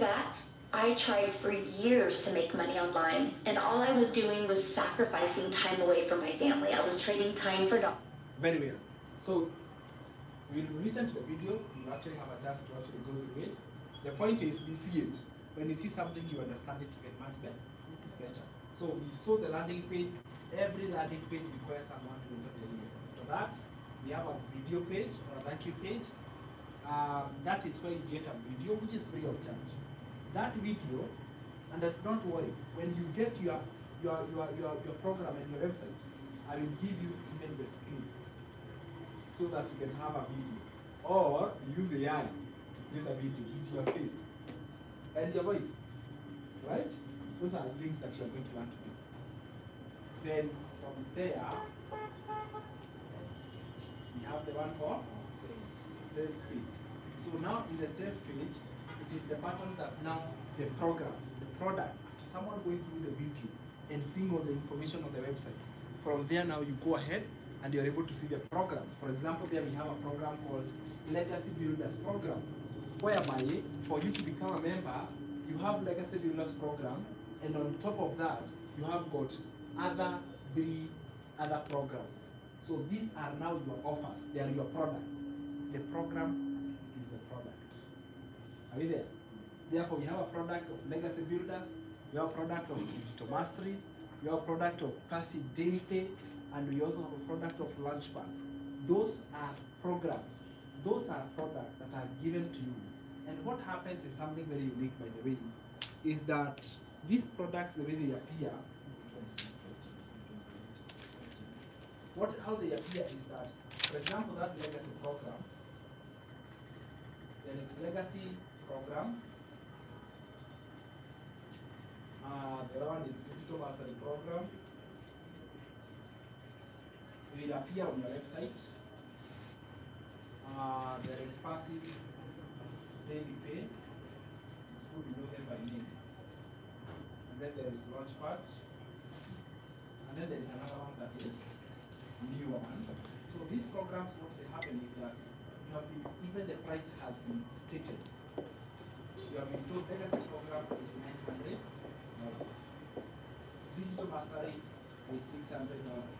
that, I tried for years to make money online, and all I was doing was sacrificing time away from my family. I was trading time for dollars. Very well. So we'll listen to the video. You actually have a chance to actually go through it. The point is, we see it. When you see something, you understand it even much better. So we saw the landing page. Every landing page requires someone to enter the email. For that, we have a video page or a thank you page. That is where you get a video which is free of charge. That video, and don't worry, when you get your program and your website, I will give you even the screens so that you can have a video, or use AI to create a video with your face and your voice, right? Those are things that you are going to learn today. Then from there, we have the one for sales page. So now in the sales page, it is the button that now the programs, the product, after someone going through the video and seeing all the information on the website. From there now you go ahead and you're able to see the programs. For example, there we have a program called Legacy Builders Program, whereby for you to become a member, you have Legacy Builders Program, and on top of that, you have got other 3 other programs. So these are now your offers, they are your products. The program is the product. Are we there? Therefore, we have a product of Legacy Builders, we have a product of Digital Mastery, we have a product of Passive Daily Pay, and we also have a product of Launchpad. Those are programs. Those are products that are given to you. And what happens is something very unique, by the way, is that these products, the way they appear, how they appear is that, for example, that legacy program, there is legacy program, the other one is digital mastery program. It will appear on your website. There is passive daily pay. It's good to know them by name. And then there is Launchpad. And then there is another one that is new one. So these programs, what they happen is that you have been, even the price has been stated. You have been told legacy program is $900. Digital mastery is $600.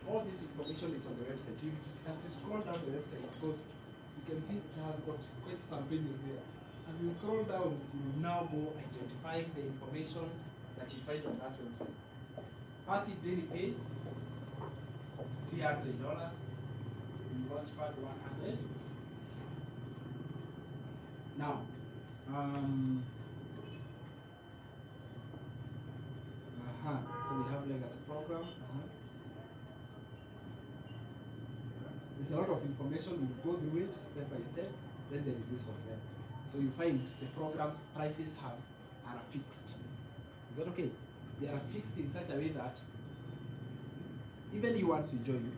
All this information is on the website. As you scroll down the website, because you can see it has got quite some pages there. As you scroll down, you will now go identifying the information that you find on that website. Passive daily pay, $300. Launchpad, $100. Now, so we have legacy program. There's a lot of information. We go through it step by step. Then there is this one there. So you find the programs prices are fixed. Is that okay? They are fixed in such a way that even you want to join,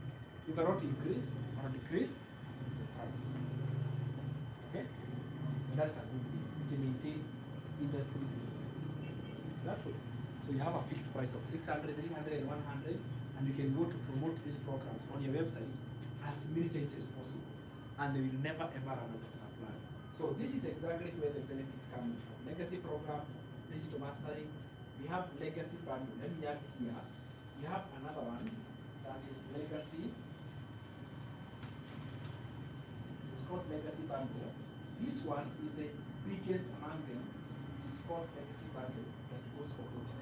you cannot increase or decrease the price. Okay? And that's a good thing. It maintains industry discipline. That way. So you have a fixed price of $600, $300, and $100, and you can go to promote these programs on your website as many times as possible, and they will never ever run out of supply. So this is exactly where the benefits come from. Legacy program, digital mastery. We have legacy bundle. Let me add here. We have another one that is legacy. It's called legacy bundle. This one is the biggest among them. It's called legacy bundle that goes for project.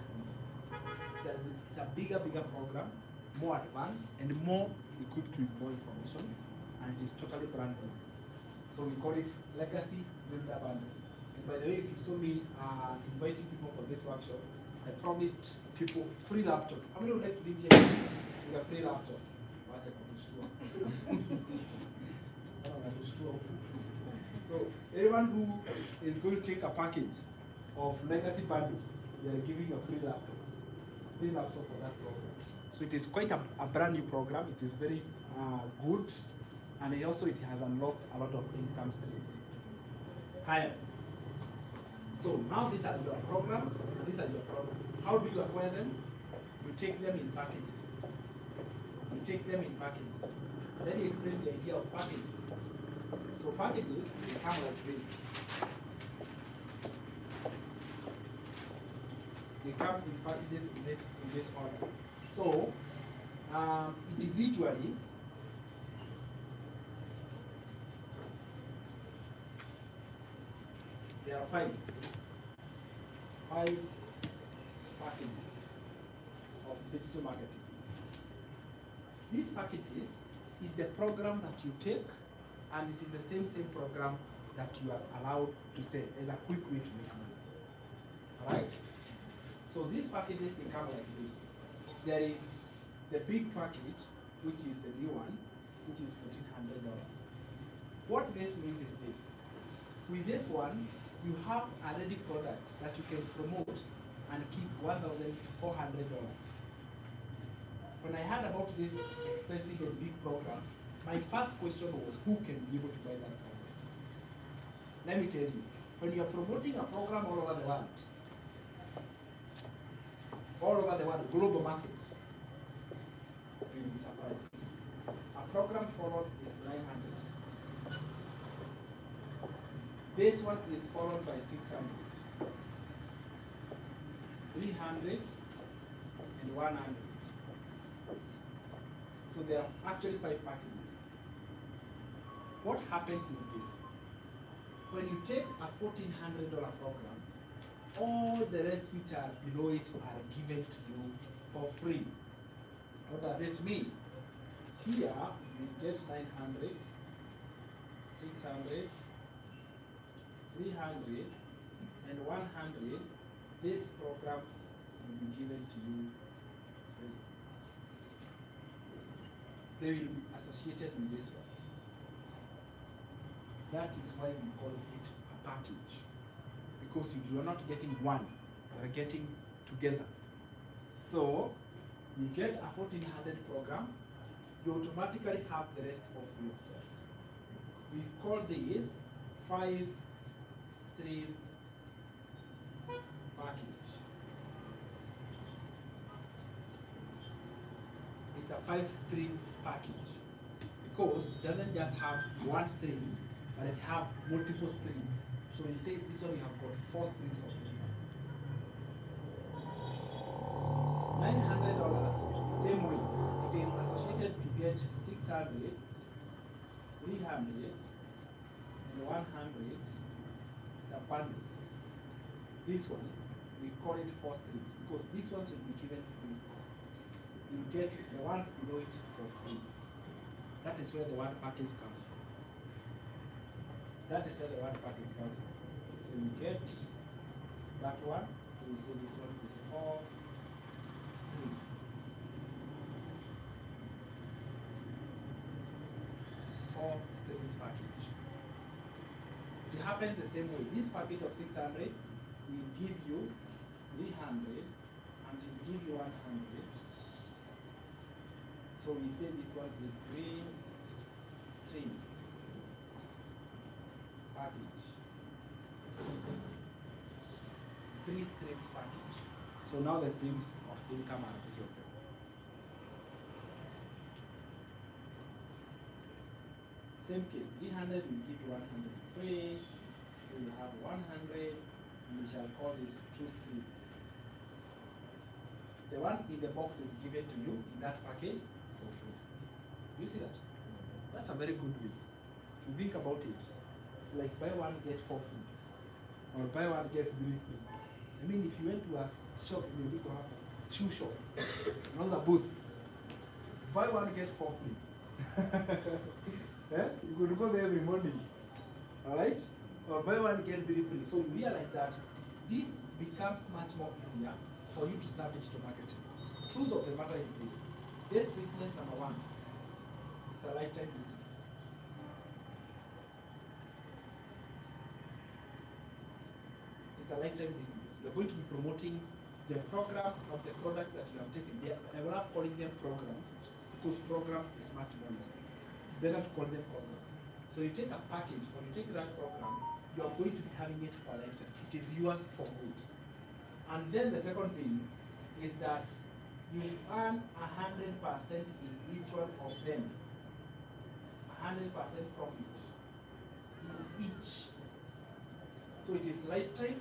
It's a bigger program, more advanced and more equipped with more information, and it is totally brand new. So we call it Legacy Builder Bundle. And by the way, if you saw me inviting people for this workshop, I promised people free laptop. How many would like to live here with a free laptop? So anyone who is going to take a package of Legacy Bundle, they are giving you free laptops. Free laptop for that program. So it is quite a brand new program. It is very good, and it has unlocked a lot of income streams. Higher. So now these are your programs, and these are your products. How do you acquire them? You take them in packages. You take them in packages. Let me explain the idea of packages. So packages come like this. They come in packages in this order. So individually, there are five packages of digital marketing. These packages is the program that you take, and it is the same program that you are allowed to sell as a quick way to make money. Alright? So these packages, they come like this. There is the big package, which is the new one, which is $1,400. What this means is this. With this one, you have a ready product that you can promote and keep $1,400. When I heard about these expensive and big programs, my first question was, who can be able to buy that program? Let me tell you, when you are promoting a program all over the world, global market, you will be surprised. A program followed is 900. This one is followed by 600, 300, and 100. So there are actually 5 packages. What happens is this. When you take a $1,400 program, all the rest which are below it are given to you for free. What does it mean? Here, you get 900, 600, 300, and 100. These programs will be given to you free. They will be associated with this one. That is why we call it a package. Because you are not getting one, you are getting together. So, you get a 1,400 program, you automatically have the rest for free of charge. We call these 5-stream package. It's a 5 streams package because it doesn't just have one stream, but it have multiple streams. So you say this one you have got 4 streams of income. $900, same way. It is associated to get 600, 300, and 100. It's a bundle. This one, we call it 4 streams because these ones will be given free. You get the ones below it for free. That is where the one package comes from. That is where the one package comes from. So you get that one. So we say this one is 4 streams. 4 streams package. It happens the same way. This package of 600 will give you 300 and it will give you 100. So we say this one is 3 streams package. 3 streams package. So now the streams of income are 3 of them. Same case, 300 will give you 100 free. So you have 100, and we shall call this 2 streams. The one in the box is given to you in that package for free. You see that? That's a very good way. If you think about it, it's like buy one, get 4 free. Or buy one, get 3 free. I mean, if you went to a shop in the Biko Hapa, shoe shop, and those are boots, buy one, get 4 free. Yeah? You could go there every morning. Alright? Or buy one, get 3 free. So you realize that this becomes much more easier for you to start digital marketing. Truth of the matter is this. This business, number one, it's a lifetime business. It's a lifetime business. You're going to be promoting the programs of the product that you have taken. I will not calling them programs because programs is much more easy. It's better to call them programs. So you take a package or you take that program, you are going to be having it for a lifetime. It is yours for good. And then the second thing is that you earn 100% in each one of them. 100% profit in each. So it is lifetime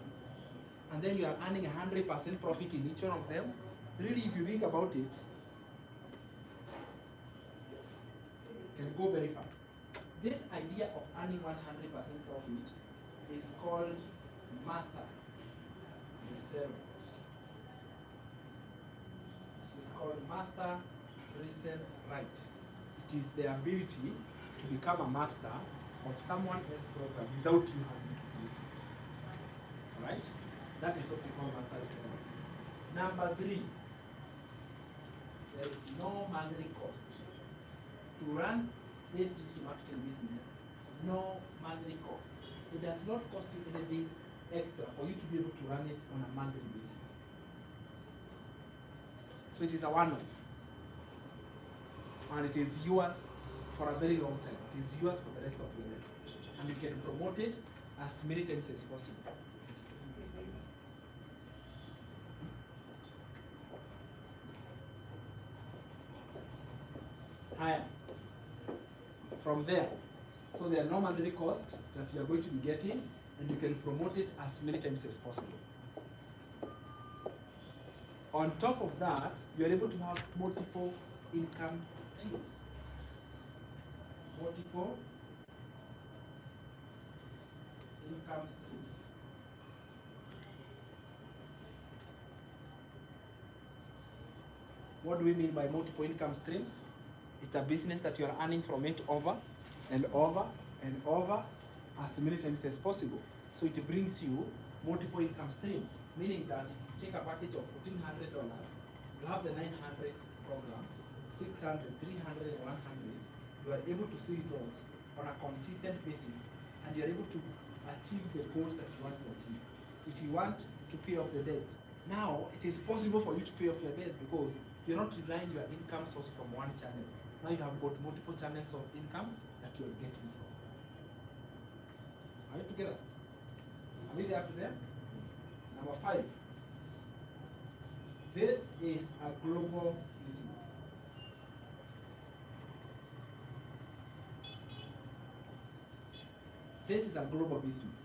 and then you are earning 100% profit in each one of them. Really, if you think about it, can go very far. This idea of earning 100% profit is called master resale. It is called master resale right. It is the ability to become a master of someone else's program without you having to create it. Alright? That is what we call master resale right. Number 3, there is no monthly cost. To run this digital marketing business, no monthly cost. It does not cost you anything extra for you to be able to run it on a monthly basis. So it is a one-off. And it is yours for a very long time. It is yours for the rest of your life. And you can promote it as many times as possible. Higher. From there, so there are no monthly costs that you are going to be getting, and you can promote it as many times as possible. On top of that, you are able to have multiple income streams. Multiple income streams. What do we mean by multiple income streams? It's a business that you are earning from it over and over and over as many times as possible. So it brings you multiple income streams, meaning that if you take a package of $1,400, you have the 900 program, 600, 300, and 100, you are able to see results on a consistent basis, and you are able to achieve the goals that you want to achieve. If you want to pay off the debts, now it is possible for you to pay off your debts because you're not relying your income source from one channel. Now you have got multiple channels of income that you're getting from. Are you together? Are we there up to there? Number 5. This is a global business. This is a global business.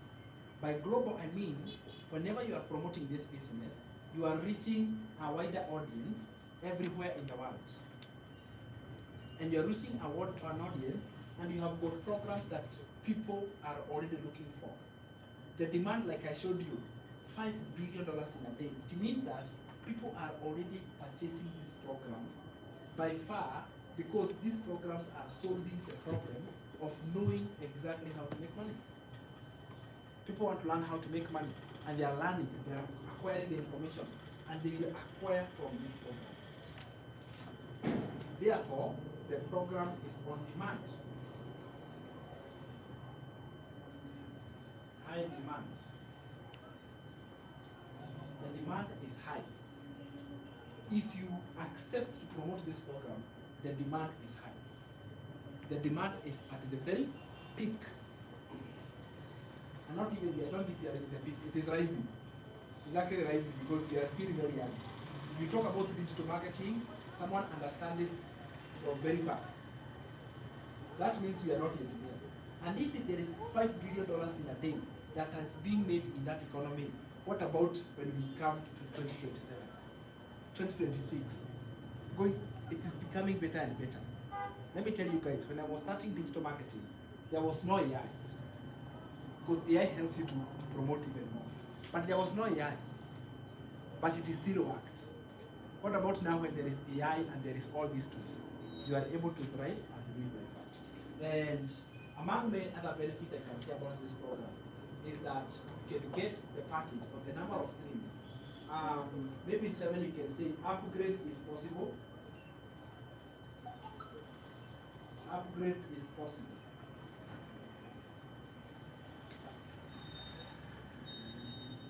By global, I mean, whenever you are promoting this business, you are reaching a wider audience everywhere in the world. And you're reaching an audience, and you have got programs that people are already looking for. The demand, like I showed you, $5 billion in a day. It means that people are already purchasing these programs by far because these programs are solving the problem of knowing exactly how to make money. People want to learn how to make money, and they are learning, they are acquiring the information, and they will acquire from these programs. Therefore, the program is on demand. High demand. The demand is high. If you accept to promote these programs, the demand is high. The demand is at the very peak. And not even, I don't think we are at the peak, it is rising. It's actually rising because we are still very young. If you talk about digital marketing, someone understands it from very far. That means we are not yet there. And if there is $5 billion in a day that has been made in that economy, what about when we come to 2027, 2026? It is becoming better and better. Let me tell you guys, when I was starting digital marketing, there was no AI. Because AI helps you to promote even more. But there was no AI. But it still worked. What about now when there is AI and there is all these tools? You are able to thrive and live like that. And among many other benefits I can say about this program is that you can get the package of the number of streams. Maybe 7 you can say upgrade is possible. Upgrade is possible.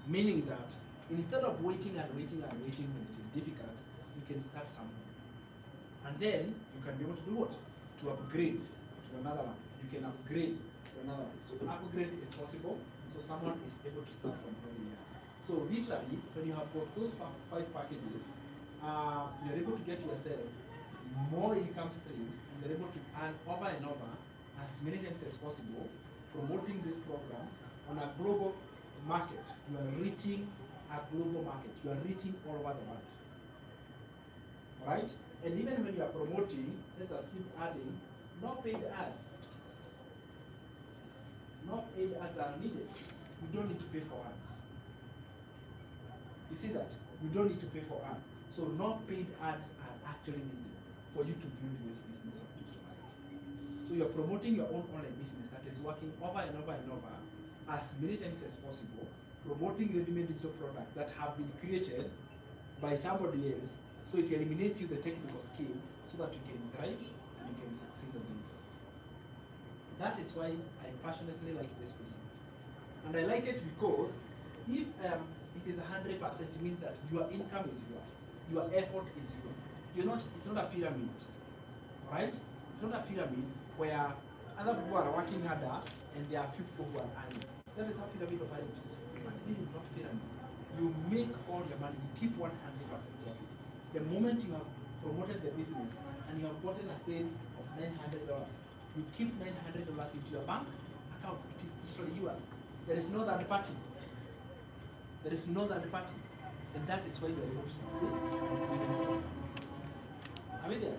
Meaning that instead of waiting and waiting and waiting when it is difficult, you can start somewhere. And then you can be able to do what? To upgrade to another one. You can upgrade to another one. So upgrade is possible, so someone is able to start from where they are. So literally, when you have got those 5 packages, you're able to get yourself more income streams, and you're able to earn over and over as many times as possible, promoting this program on a global market. You are reaching a global market. You are reaching all over the world. Right? And even when you are promoting, let us keep adding, no paid ads. No paid ads are needed. You don't need to pay for ads. You see that? You don't need to pay for ads. So no paid ads are actually needed for you to build this business of digital marketing. So you're promoting your own online business that is working over and over and over as many times as possible, promoting ready-made digital products that have been created by somebody else, so it eliminates you the technical skill so that you can thrive and you can succeed on the internet. That is why I passionately like this business. And I like it because if it is 100%, it means that your income is yours, your effort is yours. It's not a pyramid, right? It's not a pyramid where other people are working harder and there are few people who are earning. That is how pyramid operates. But this is not pyramid. You make all your money, you keep 100% profit. The moment you have promoted the business and you have gotten a sale of $900, you keep $900 into your bank account. It is literally yours. There is no third party. There is no third party. And that is why you are able to succeed. Are we there?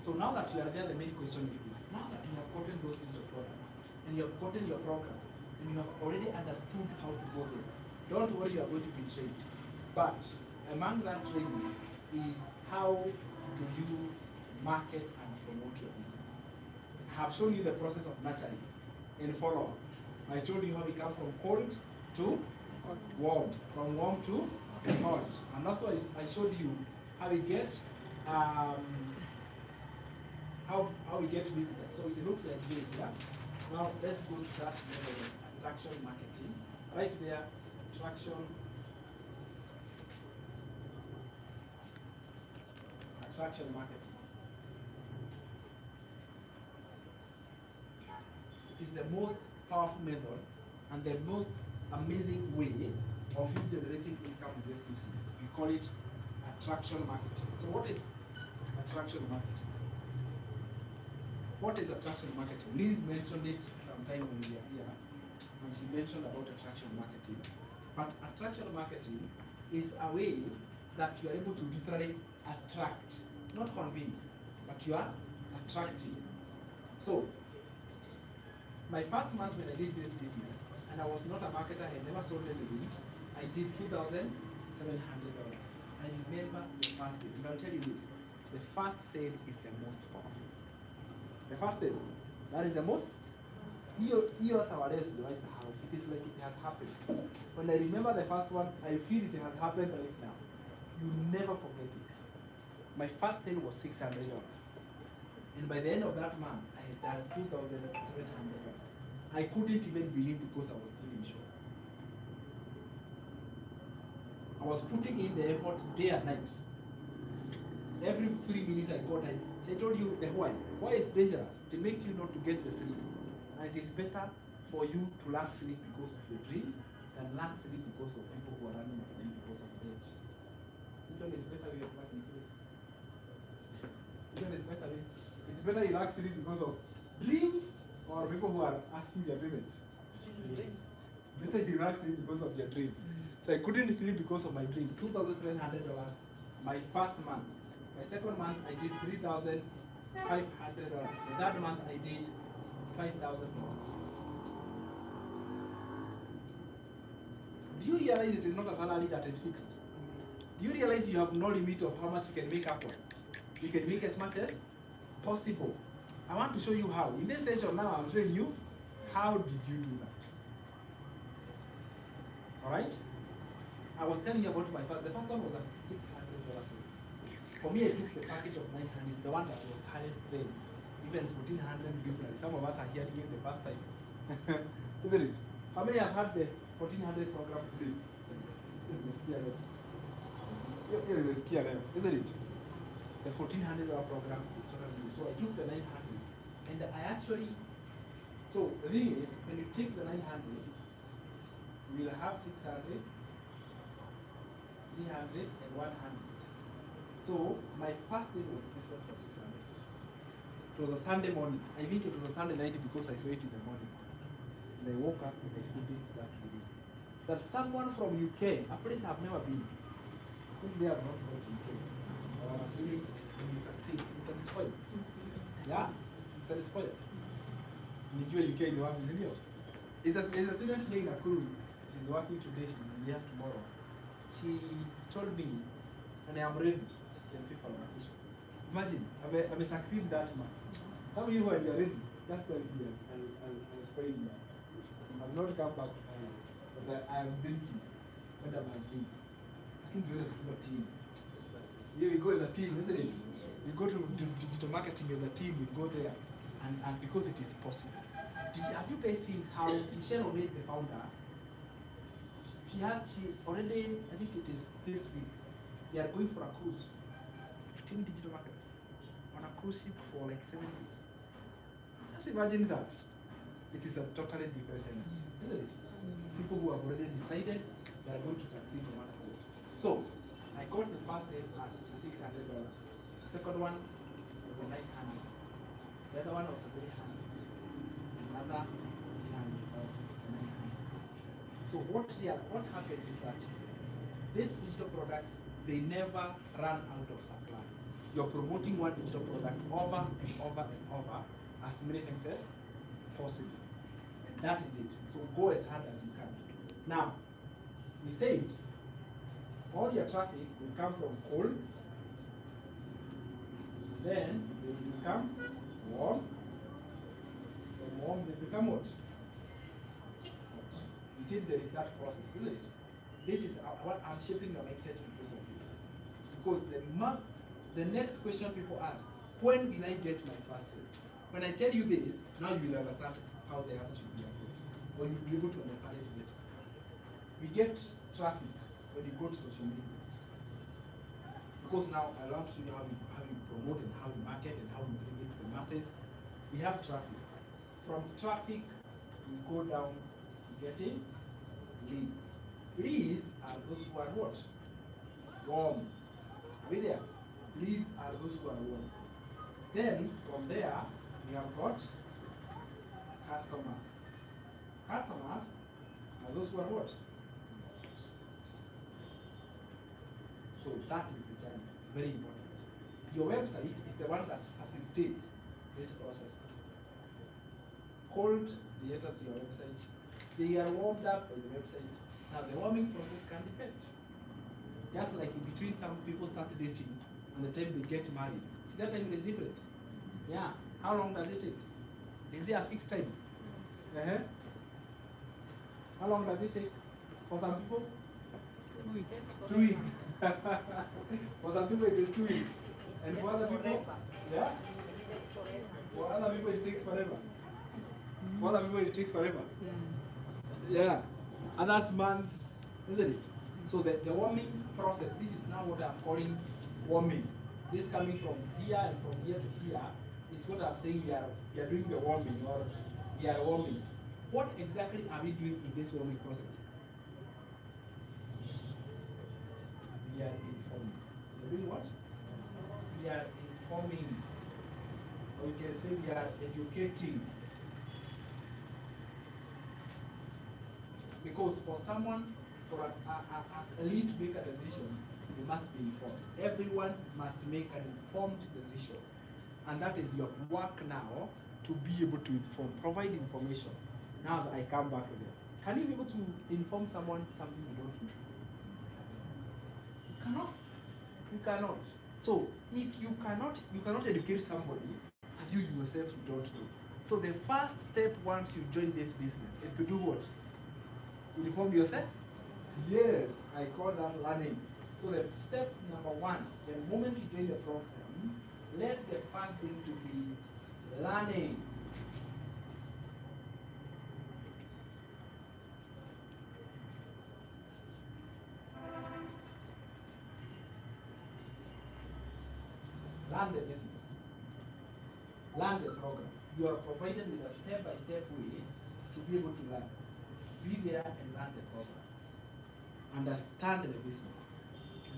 So now that you are there, the main question is this. Now that you have gotten those digital products and you have gotten your program and you have already understood how to go there, don't worry, you are going to be trained. But among that training is how do you market and promote your business. I have shown you the process of nurturing and follow-up. I told you how we come from cold to warm, from warm to hot. And also I showed you how we get how we get visitors. So it looks like this, yeah? Now let's go to that level of attraction marketing. Right there, attraction marketing. It is the most powerful method and the most amazing way of you generating income in this business. We call it attraction marketing. So what is attraction marketing? What is attraction marketing? Liz mentioned it sometime when we were here, and she mentioned about attraction marketing. But attraction marketing is a way that you are able to literally attract, not convince, but you are attracting. So, my first month when I did this business, and I was not a marketer, I had never sold anything, I did $2,700. I remember the first day, and I'll tell you this, the first sale is the most powerful. The first sale, that is the most, it is like it has happened. When I remember the first one, I feel it has happened right now. You never forget it. My first sale was $600. And by the end of that month, I had done $2,700. I couldn't even believe because I was still in shock. I was putting in the effort day and night. Every 3 minutes I got, I told you the why. Why is dangerous? It makes you not to get the sleep. And it is better for you to lack sleep because of your dreams than lack sleep because of people who are running away because of debt. Which one is better you lack sleep? Which one is better? It's better you lack sleep because of dreams or people who are asking their payments? Dreams. Better you lack sleep because of your dreams. So I couldn't sleep because of my dream. $2,700 my first month. My second month I did $3,500. My third month I did $5,000. Do you realize it is not a salary that is fixed? Do you realize you have no limit of how much you can make upward? You can make as much as possible. I want to show you how. In this session now, I'm showing you how did you do that. Alright? I was telling you about the first one was at $600. For me, I took the package of 900, it's the one that was highest then. Even 1400 different. Some of us are hearing it the first time. Isn't it? How many have had the 1400 program today? You're scared, isn't it? The 1400 program is totally new. So I took the 900 and I actually, so the thing is, when you take the 900, you will have 600, 300 and 100. So my first day was this one for 600. It was a Sunday morning. I think it was a Sunday night because I saw it in the morning. And I woke up and I couldn't just believe. that someone from UK, a place I've never been, whom they have not gone to UK, I'm assuming when you succeed, you can spoil. Yeah, you can spoil. Nijua UK ni wapi, sindio? It's a student here in Nakuru. She's working today, she'll be here tomorrow. She told me, and I am ready, she can pay for vacation. Imagine, I may succeed that much. Some of you when you are ready, just tell me, I'll spoil you. I've not come back, but I am thinking, what are my needs? I think we're a team. Here we go as a team, isn't it? We go to digital marketing as a team, we go there, and because it is possible. Have you guys seen how Gicheha already the founder? She already, I think it is this week, they are going for a cruise. 15 digital marketers on a cruise ship for like 7 days. Just imagine that. It is a totally different energy, isn't it? People who have already decided they are going to succeed no matter what. So, I got the first day as $600. The second one was a 900. The other one was a 300. Another 300. So what happened is that this digital product, they never run out of supply. You're promoting one digital product over and over and over as many times as possible. And that is it. So go as hard as you can. Now, we say all your traffic will come from cold, then they will become warm. From warm they become what? You see, there is that process, isn't it? This is what I'm shaping your mindset because of this. Because the next question people ask, when will I get my first sale? When I tell you this, now you will understand how the answer should be approached. Or you'll be able to understand it better. We get traffic when you go to social media. Because now I want to show you how we promote and how we market and how we bring it to the masses. We have traffic. From traffic, we go down to getting leads. Leads are those who are what? Warm. Are we there? Leads are those who are warm. Then from there, we have got customers. Customers are those who are what? So that is the journey. It's very important. Your website is the one that facilitates this process. Cold, they enter to your website. They are warmed up by the website. Now the warming process can depend. Just like in between some people start dating and the time they get married. See, that time is different. Yeah. How long does it take? Is there a fixed time? How long does it take? For some people? 2 weeks. 2 weeks. For some people it is 2 weeks. And for other people, yeah? For other people it takes forever. For other people it takes forever. Yeah. Others months, isn't it? So the warming process, this is now what I'm calling warming. This coming from here and from here to here is what I'm saying we are doing the warming, or we are warming. What exactly are we doing in this warming process? We are informing. We are doing what? We are informing. Or you can say we are educating. Because for someone, for a lead to make a decision, they must be informed. Everyone must make an informed decision. And that is your work now, to be able to inform, provide information. Now that I come back again. Can you be able to inform someone something you don't know? You cannot. You cannot. So if you cannot educate somebody, and you yourself you don't know. So the first step once you join this business is to do what? Inform yourself? Yes, I call that learning. So the step number one, the moment you join the program, let the first thing to be learning. Learn the business. Learn the program. You are provided with a step-by-step way to be able to learn. Be there and learn the program. Understand the business.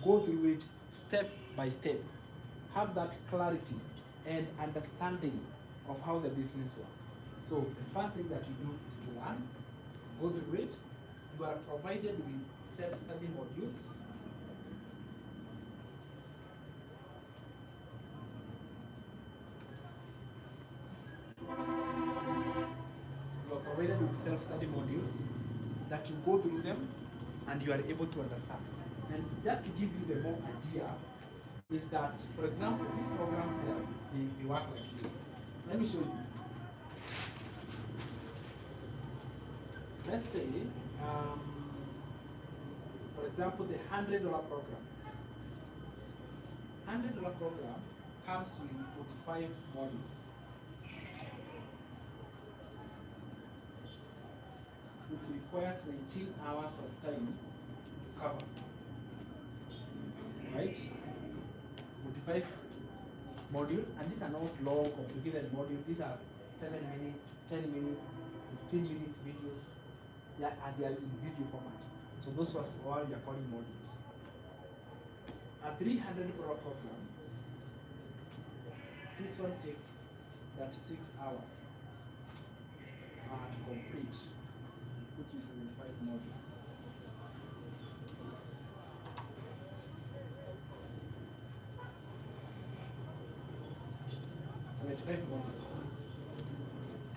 Go through it step by step. Have that clarity and understanding of how the business works. So the first thing that you do is to learn, go through it, You are provided with self-study modules. You are provided with self-study modules that you go through them and you are able to understand. And just to give you the more idea, is that, for example, these programs they work like this. Let me show you. Let's say, for example, the $100 program. $100 program comes with 45 modules, which requires 19 hours of time to cover. Right? 45 modules, and these are not long, complicated modules. These are 7 minutes, 10 minutes, 15 minutes videos. Yeah, and they are in video format. So those was all we are calling modules. A $300 program, this one takes 36 hours to complete, which is 75 modules.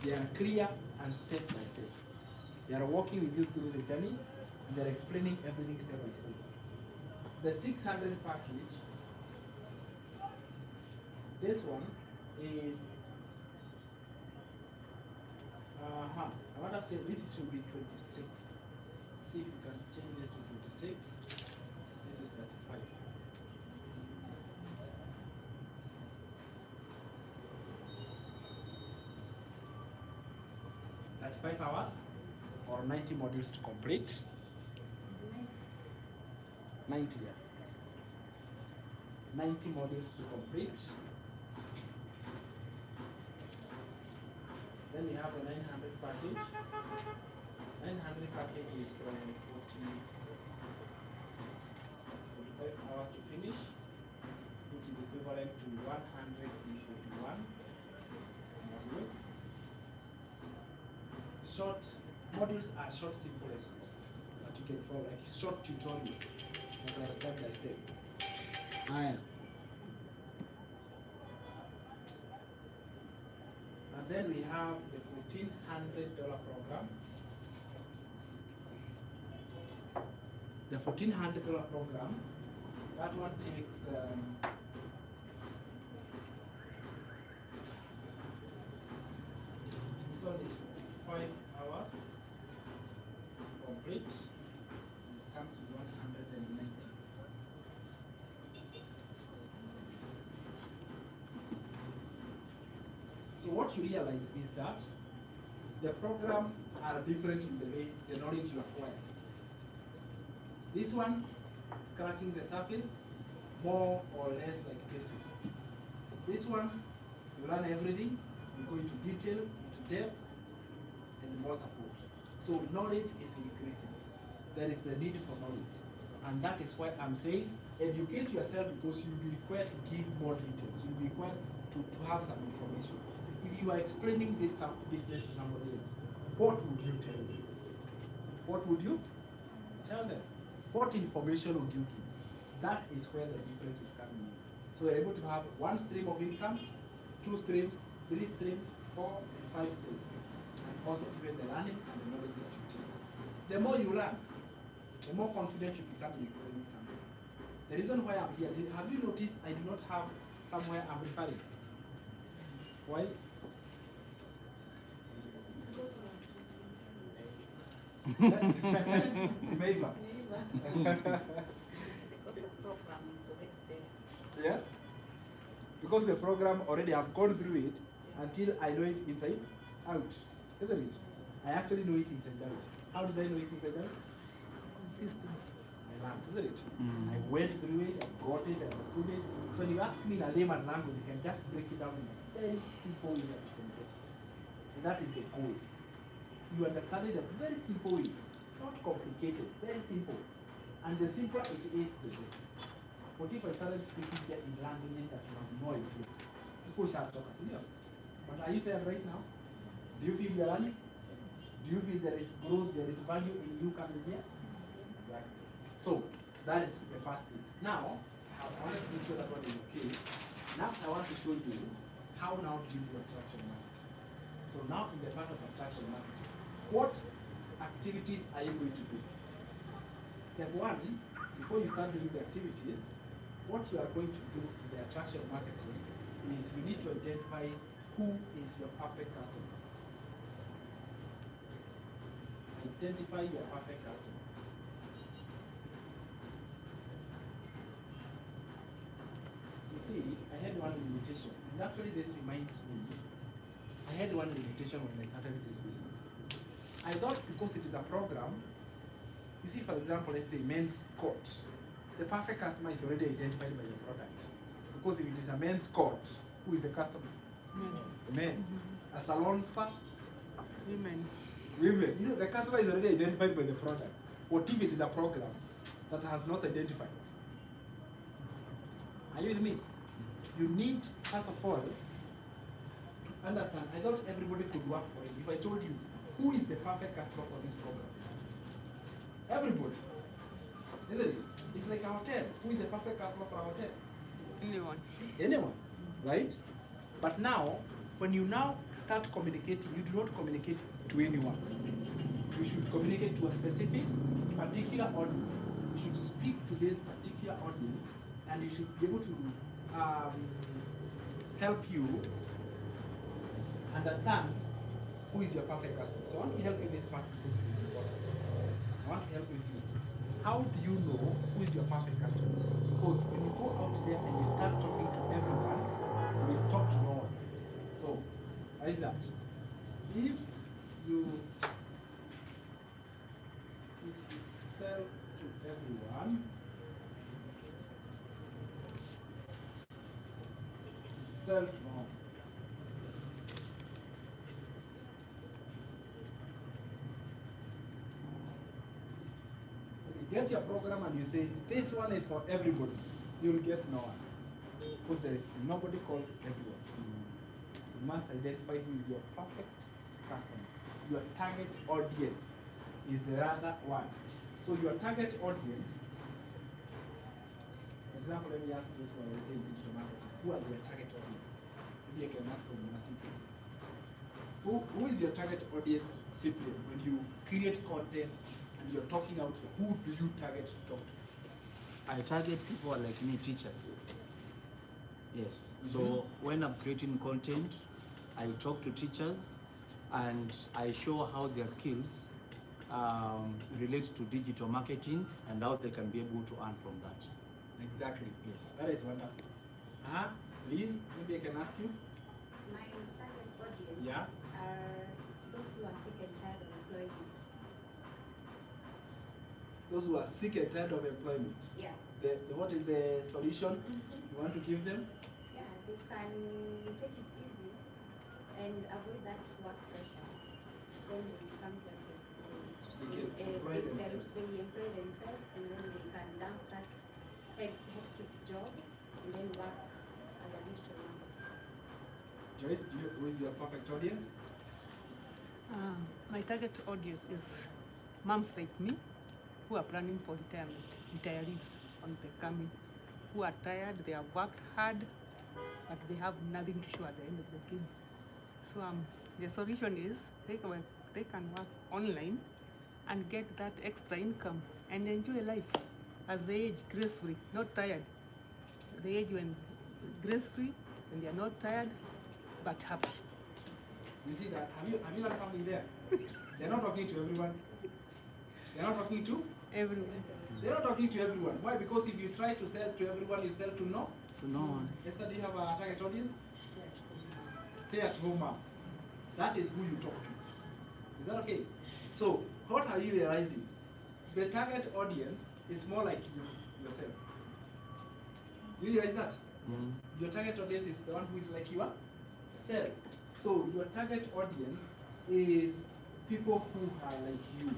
They are clear and step by step. They are walking with you through the journey, and they are explaining everything step by step. The 600 package, this one is, I want to say this should be 26. See if you can change this to 26. This is 35. Five hours or 90 modules to complete. 90, yeah. 90 modules to complete. Then we have the 900 package. 900 package is 45 hours to finish, which is equivalent to 141 modules. Short modules are short, simple lessons that you can follow, like short tutorials that are step by step. And then we have the $1,400 program. The $1,400 program, that one takes this one is 5 hours complete. It comes with 190. So what you realize is that the program are different in the way the knowledge you acquire. This one, scratching the surface, more or less like basics. This one, you learn everything, you go into detail, into depth, and more support. So knowledge is increasing. There is the need for knowledge. And that is why I'm saying educate yourself, because you'll be required to give more details. You'll be required to have some information. If you are explaining this business to somebody else, what would you tell them? What would you tell them? What information would you give? That is where the difference is coming in. So we're able to have one stream of income, 2 streams, 3 streams, 4 and 5 streams. And also even the learning and the knowledge that you take. The more you learn, the more confident you become in explaining something. The reason why I'm here, have you noticed I do not have somewhere I'm referring? Why? Maybe. Because the program is already there. Yes? Because the program already I've gone through it until I know it inside out. Isn't it? I actually know it inside out. How did I know it inside out? Consistency. I learned, isn't it? I went through it, I got it, I understood it. So you ask me in a layman language, you can just break it down in a very simple way that you can get. And that is the goal. You understand it in a very simple way, not complicated, very simple. And the simpler it is, the better. What if I started speaking here in languages that you have no idea? People shall talk as well. But are you there right now? Do you feel you are learning? Do you feel there is growth, there is value in you coming here? Exactly. So that is the first thing. Now, I want to make sure that one is okay. Now I want to show you how now do you do attraction marketing. So now in the part of attraction marketing, what activities are you going to do? Step one, before you start doing the activities, what you are going to do in the attraction marketing is you need to identify who is your perfect customer. Identify your perfect customer. You see, I had one limitation, and actually this reminds me, I had one limitation when I started this business. I thought because it is a program, you see, for example, let's say men's coat, the perfect customer is already identified by the product. Because if it is a men's coat, who is the customer? Men. A salon spa? Women. Women. You know, the customer is already identified by the product. What if it is a program that has not identified? Are you with me? You need, first of all, to understand. I thought everybody could work for it. If I told you, who is the perfect customer for this program? Everybody. Isn't it? It's like a hotel. Who is the perfect customer for a hotel? Anyone. Anyone, right? But now, when you now start communicating, you do not communicate to anyone. You should communicate to a specific, particular audience. You should speak to this particular audience, and you should be able to help you understand who is your perfect customer. So I want to help you this part because it is important. I want to help you do this. How do you know who is your perfect customer? Because when you go out there and you start talking to everyone, you will talk to no one. So, like that. If you sell to everyone, sell to no one. Get your program and you say, this one is for everybody, you'll get no one. Because there is nobody called everyone. You must identify who is your perfect customer. Your target audience is the other one. So your target audience, for example, let me ask this one in digital marketing. Who are your target audience? Maybe I can ask from Cyprian. Who is your target audience, Cyprian, when you create content? You're talking out, who do you target to talk to? I target people like me, teachers. Yes. So when I'm creating content, I talk to teachers and I show how their skills relate to digital marketing and how they can be able to earn from that. Exactly. Yes. That is wonderful. Liz, maybe I can ask you? My target audience Yeah. are those who are sick and tired of employment. Those who are sick and tired of employment. Yeah. What is the solution you want to give them? Yeah, they can take it easy and avoid that work pressure. Then it becomes like They employ themselves. they employ themselves and then they can dump that hectic job and then work as a digital marketer. Joyce, who is your perfect audience? My target audience is moms like me who are planning for retirement, retirees on the coming, who are tired, they have worked hard, but they have nothing to show at the end of the game. So the solution is they can work online and get that extra income and enjoy life as they age gracefully, not tired. They age when gracefully, when they are not tired, but happy. You see that? Have you learned something there? They're not talking to everyone. They're not talking to? Everyone. They're not talking to everyone. Why? Because if you try to sell to everyone, you sell to no. To no one. Esther, do you have a target audience? Stay-at-home moms. That is who you talk to. Is that okay? So, what are you realizing? The target audience is more like yourself. You realize that? Your target audience is the one who is like yourself. So, your target audience is people who are like you.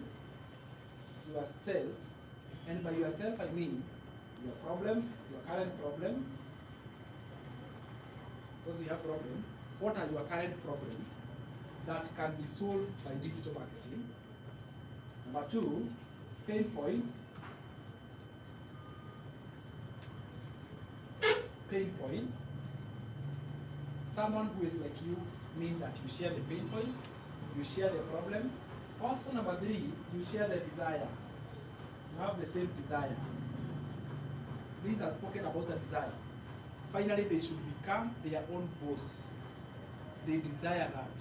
Yourself. And by yourself, I mean your problems, your current problems. Because you have problems. What are your current problems? that can be solved by digital marketing. Number two, pain points. Pain points. Someone who is like you mean that you share the pain points, you share the problems. Also, number three, you share the desire. You have the same desire. These are spoken about the desire. Finally, they should become their own boss. They desire that.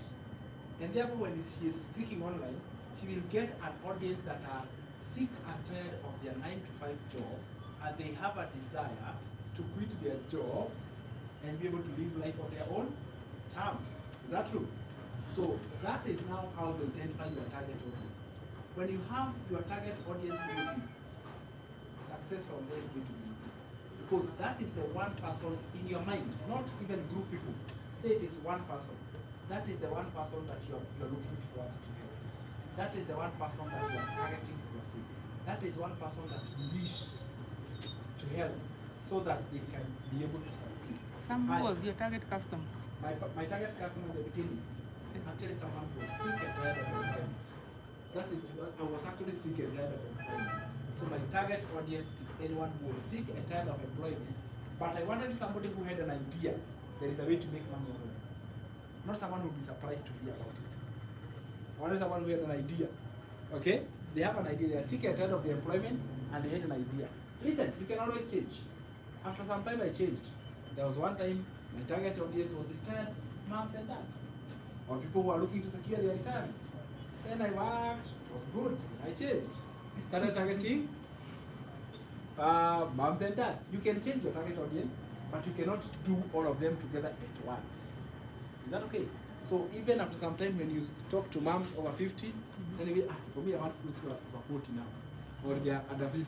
And therefore, when she is speaking online, she will get an audience that are sick and tired of their 9-to-5 job, and they have a desire to quit their job and be able to live life on their own terms. Is that true? So that is now how they identify your target audience. When you have your target audience ready, success from there is going to be easy. Because that is the one person in your mind, not even group people. Say it is one person. That is the one person that you're looking for to help. That is the one person that you are targeting to assist. That is one person that you wish to help so that they can be able to succeed. Who was your target customer? My target customer in the beginning, actually someone who was sick and tired of employment. That is, I was actually sick and tired of employment. So my target audience is anyone who was sick and tired of employment, but I wanted somebody who had an idea there is a way to make money out of it. Not someone who would be surprised to hear about it. I wanted someone who had an idea. Okay? They have an idea, they are sick and tired of the employment, and they had an idea. Listen, you can always change. After some time I changed. There was one time my target audience was retired moms and dads, or people who are looking to secure their retirement. Then I worked, it was good, I changed. I started targeting moms and dads. You can change your target audience, but you cannot do all of them together at once. Is that okay? So even after some time when you talk to moms over 50, then you go, for me I want those who are over 40 now, or they are under 50.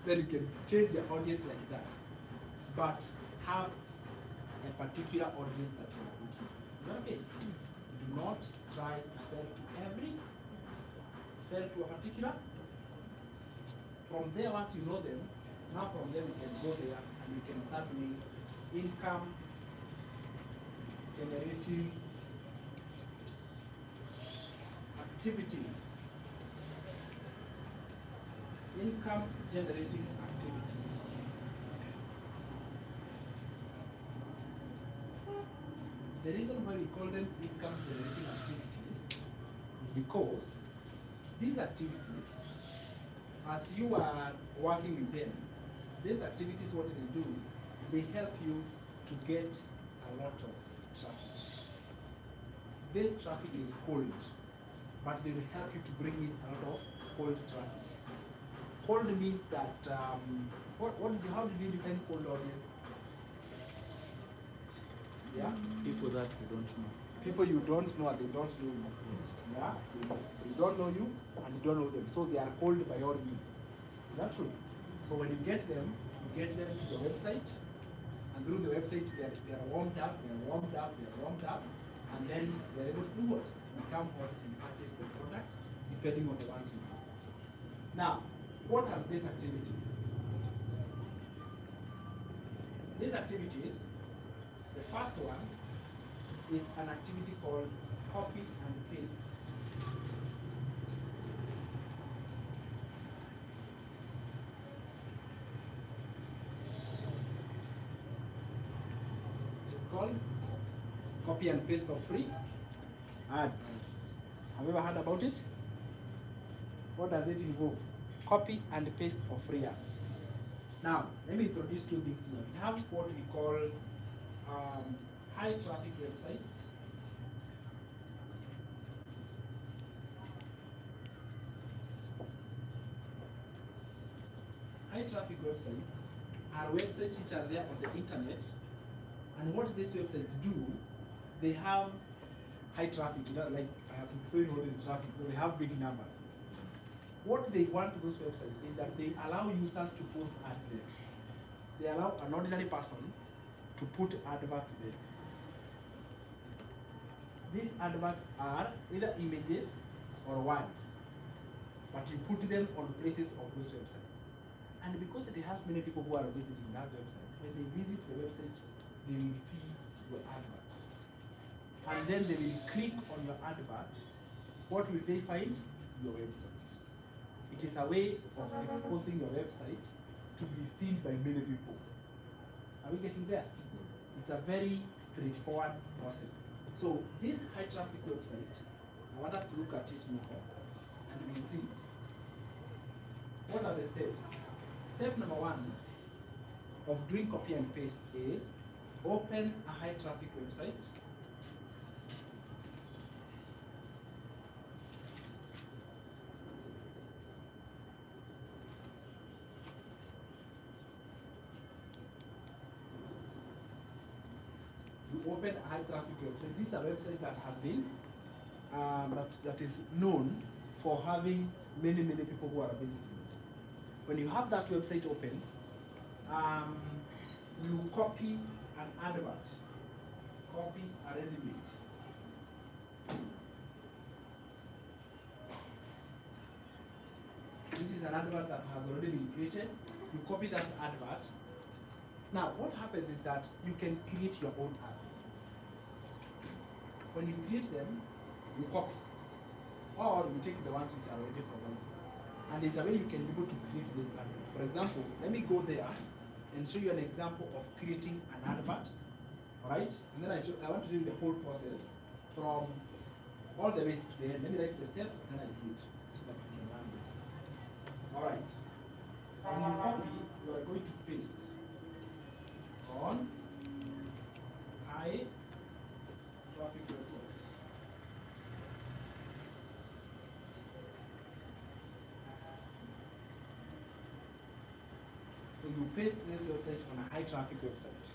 Then you can change your audience like that. But have a particular audience that you are looking for. Is that okay? Do not try to sell to every, sell to a particular. From there, once you know them, now from there we can go there and we can start doing income generating activities. Income generating activities. The reason why we call them income generating activities is because these activities, as you are working with them, these activities, what they do, they help you to get a lot of traffic. This traffic is cold, but they will help you to bring in a lot of cold traffic. Cold means that, how did you define cold audience? Yeah? People that you don't know. People you don't know and they don't know you. Yes. Yeah? They don't know you and you don't know them. So they are cold by all means. Is that true? So when you get them to the website, and through the website they are warmed up, and then they're able to do what? You come out and purchase the product depending on the ones you have. Now, what are these activities? These activities, the first one is an activity called copy and paste. It's called copy and paste of free ads. Have you ever heard about it? What does it involve? Copy and paste of free ads. Now, let me introduce two things here. We have what we call high traffic websites. High traffic websites are websites which are there on the internet, and what these websites do, they have high traffic. Like I have explained what is traffic, so they have big numbers. What they want to those websites is that they allow users to post ads there. They allow an ordinary person to put adverts there. These adverts are either images or words, but you put them on places of those websites. And because it has many people who are visiting that website, when they visit the website, they will see your advert. and then they will click on your advert, what will they find? Your website. It is a way of exposing your website to be seen by many people. Are we getting there? It's a very straightforward process. So this high traffic website, I want us to look at it now and we see what are the steps. Step number 1 of doing copy and paste is open a high traffic website. You open a high traffic website. This is a website that has been that is known for having many people who are visiting it. When you have that website open, you copy an advert. Copy a ready-made. This is an advert that has already been created. You copy that advert. Now, what happens is that you can create your own ads. When you create them, you copy, or you take the ones which are already provided. And there's a way you can be able to create this advert. For example, let me go there and show you an example of creating an advert. All right? And then I want to show you the whole process from all the way to the end. Let me write the steps and then I do it so that we can learn it. All right. When you copy, you are going to paste on high traffic websites. So you paste this website on a high traffic website.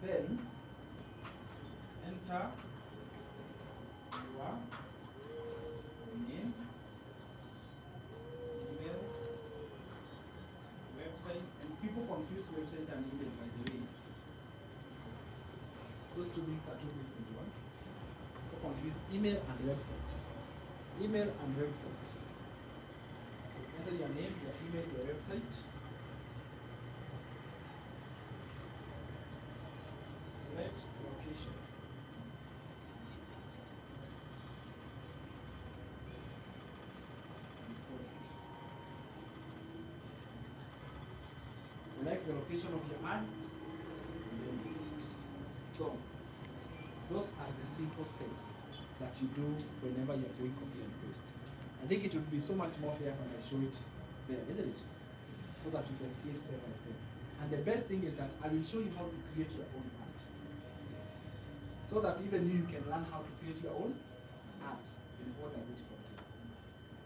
Then enter your name, email, website, and people confuse website and email, by the way. Those two things are two different ones. People confuse email and website. Email and website. So enter your name, your email, your website. Select location. And post. Select the location of your ad and then paste. So those are the simple steps that you do whenever you're doing copy and paste. I think it would be so much more fair when I show it there, isn't it? So that you can see it step by step. And the best thing is that I will show you how to create your own ad. So that even you can learn how to create your own ad and what does it contain.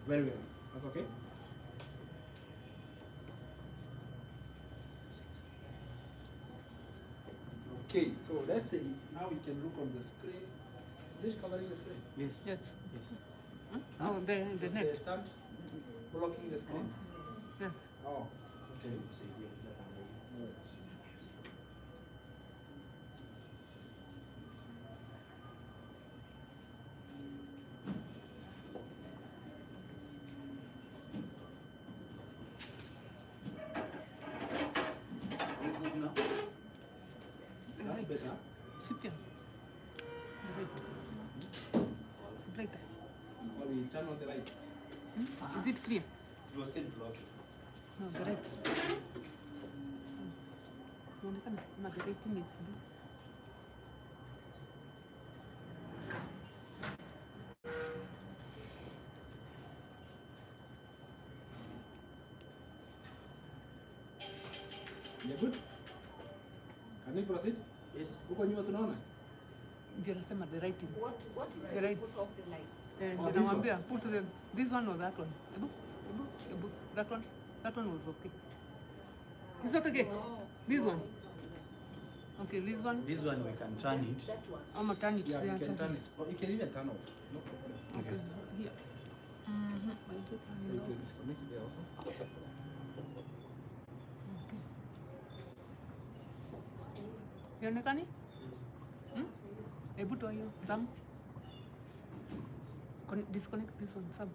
Very well. That's okay? Okay, so let's say now we can look on the screen. Is it covering the screen? Yes. Yes. Yes. Oh, the Is net. the stand blocking the screen? Yes. Oh, okay. That's better. Sit down. Right. Or we turn on the lights. Is it clear? It was still blocking. No, the right. So, inaonekana kama the rating is blue. You're good? Can we proceed? Yes. Huko nyuma tunaona? Ndio nasema the rating. What if The I lights. put off the lights? Oh, these Namwambia ones? put this one or that one. Ebu, that one was okay. Is that okay? No. This one. Okay, this one. This one we can turn it. That one. I'm gonna turn it. Yeah, there, you can turn turn it. Or you can even turn off. No problem. Okay, here. Why is it turning You off? can disconnect there also. Okay. Ionekani? Hebu toa hiyo. Zam. Disconnect this one, Sam.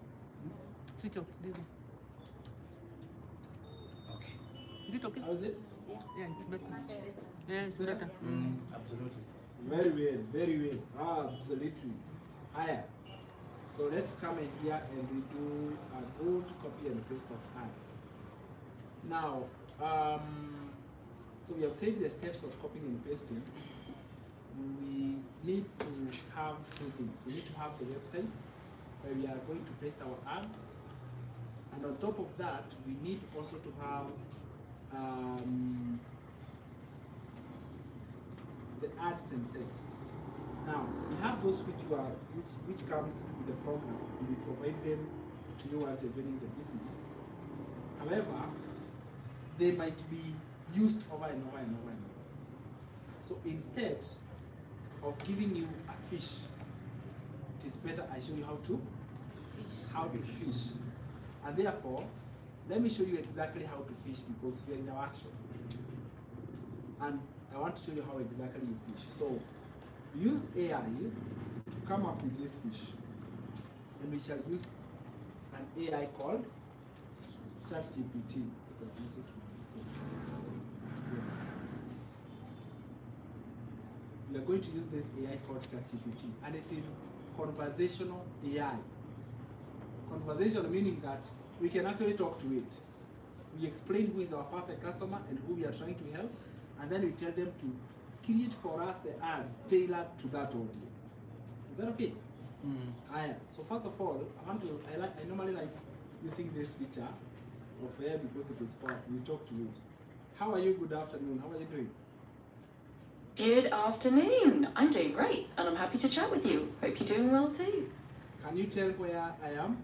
Switch off this one. Okay. Is it okay? How's it? Yeah, it's better. Much better. Yeah, it's better. Absolutely. Very well, very well. Absolutely. Higher. So let's come in here and we do an old copy and paste of ads. Now, so we have said the steps of copying and pasting. We need to have two things. We need to have the websites where we are going to paste our ads. And on top of that, we need also to have the ads themselves. Now, we have those which comes with the program, and we provide them to you as you're joining the business. However, they might be used over and over and over and over. So instead of giving you a fish, it is better I show you how to fish. And therefore, let me show you exactly how to fish because we are in our action. And I want to show you how exactly you fish. So use AI to come up with this fish. And we shall use an AI called ChatGPT. We are going to use this AI called ChatGPT, and it is conversational AI. Conversational meaning that we can actually talk to it. We explain who is our perfect customer and who we are trying to help, and then we tell them to create for us the ads tailored to that audience. Is that okay? So first of all, I normally like using this feature of AI because it is powerful. We talk to it. How are you? Good afternoon. How are you doing? Good afternoon. I'm doing great, and I'm happy to chat with you. Hope you're doing well too. Can you tell where I am?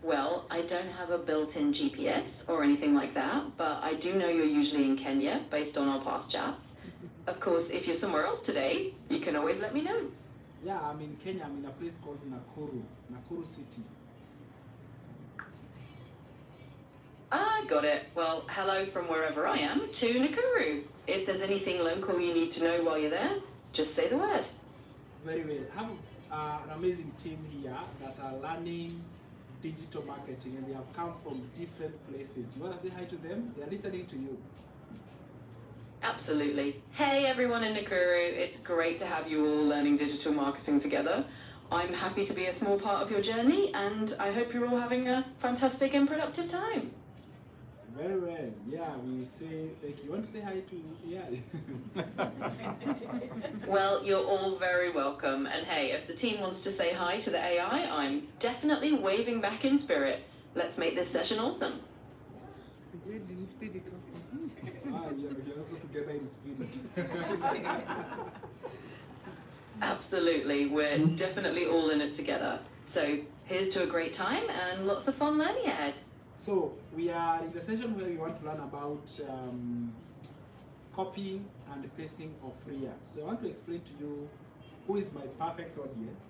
Well, I don't have a built-in GPS or anything like that, but I do know you're usually in Kenya based on our past chats. Of course, if you're somewhere else today, you can always let me know. Yeah, I'm in Kenya. I'm in a place called Nakuru City. Ah, got it. Well, hello from wherever I am to Nakuru. If there's anything local you need to know while you're there, just say the word. Very well. I have an amazing team here that are learning digital marketing, and they have come from different places. You want to say hi to them? They are listening to you. Absolutely. Hey everyone in Nakuru, it's great to have you all learning digital marketing together. I'm happy to be a small part of your journey, and I hope you're all having a fantastic and productive time. Very well. Yeah, we say thank you. You want to say hi to AI? Well, you're all very welcome, and hey, if the team wants to say hi to the AI, I'm definitely waving back in spirit. Let's make this session awesome. We in spirit also. You're also together in spirit. Absolutely, we're definitely all in it together. So here's to a great time and lots of fun learning ahead. So we are in the session where we want to learn about copying and pasting of free ads. So I want to explain to you who is my perfect audience,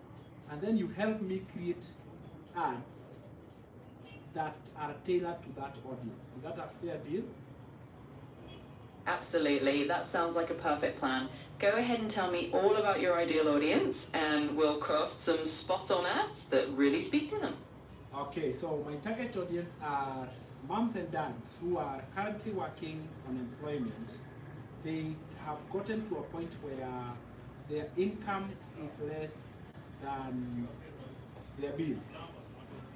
and then you help me create ads that are tailored to that audience. Is that a fair deal? Absolutely, that sounds like a perfect plan. Go ahead and tell me all about your ideal audience, and we'll craft some spot-on ads that really speak to them. Okay, so my target audience are moms and dads who are currently working on employment. They have gotten to a point where their income is less than their bills.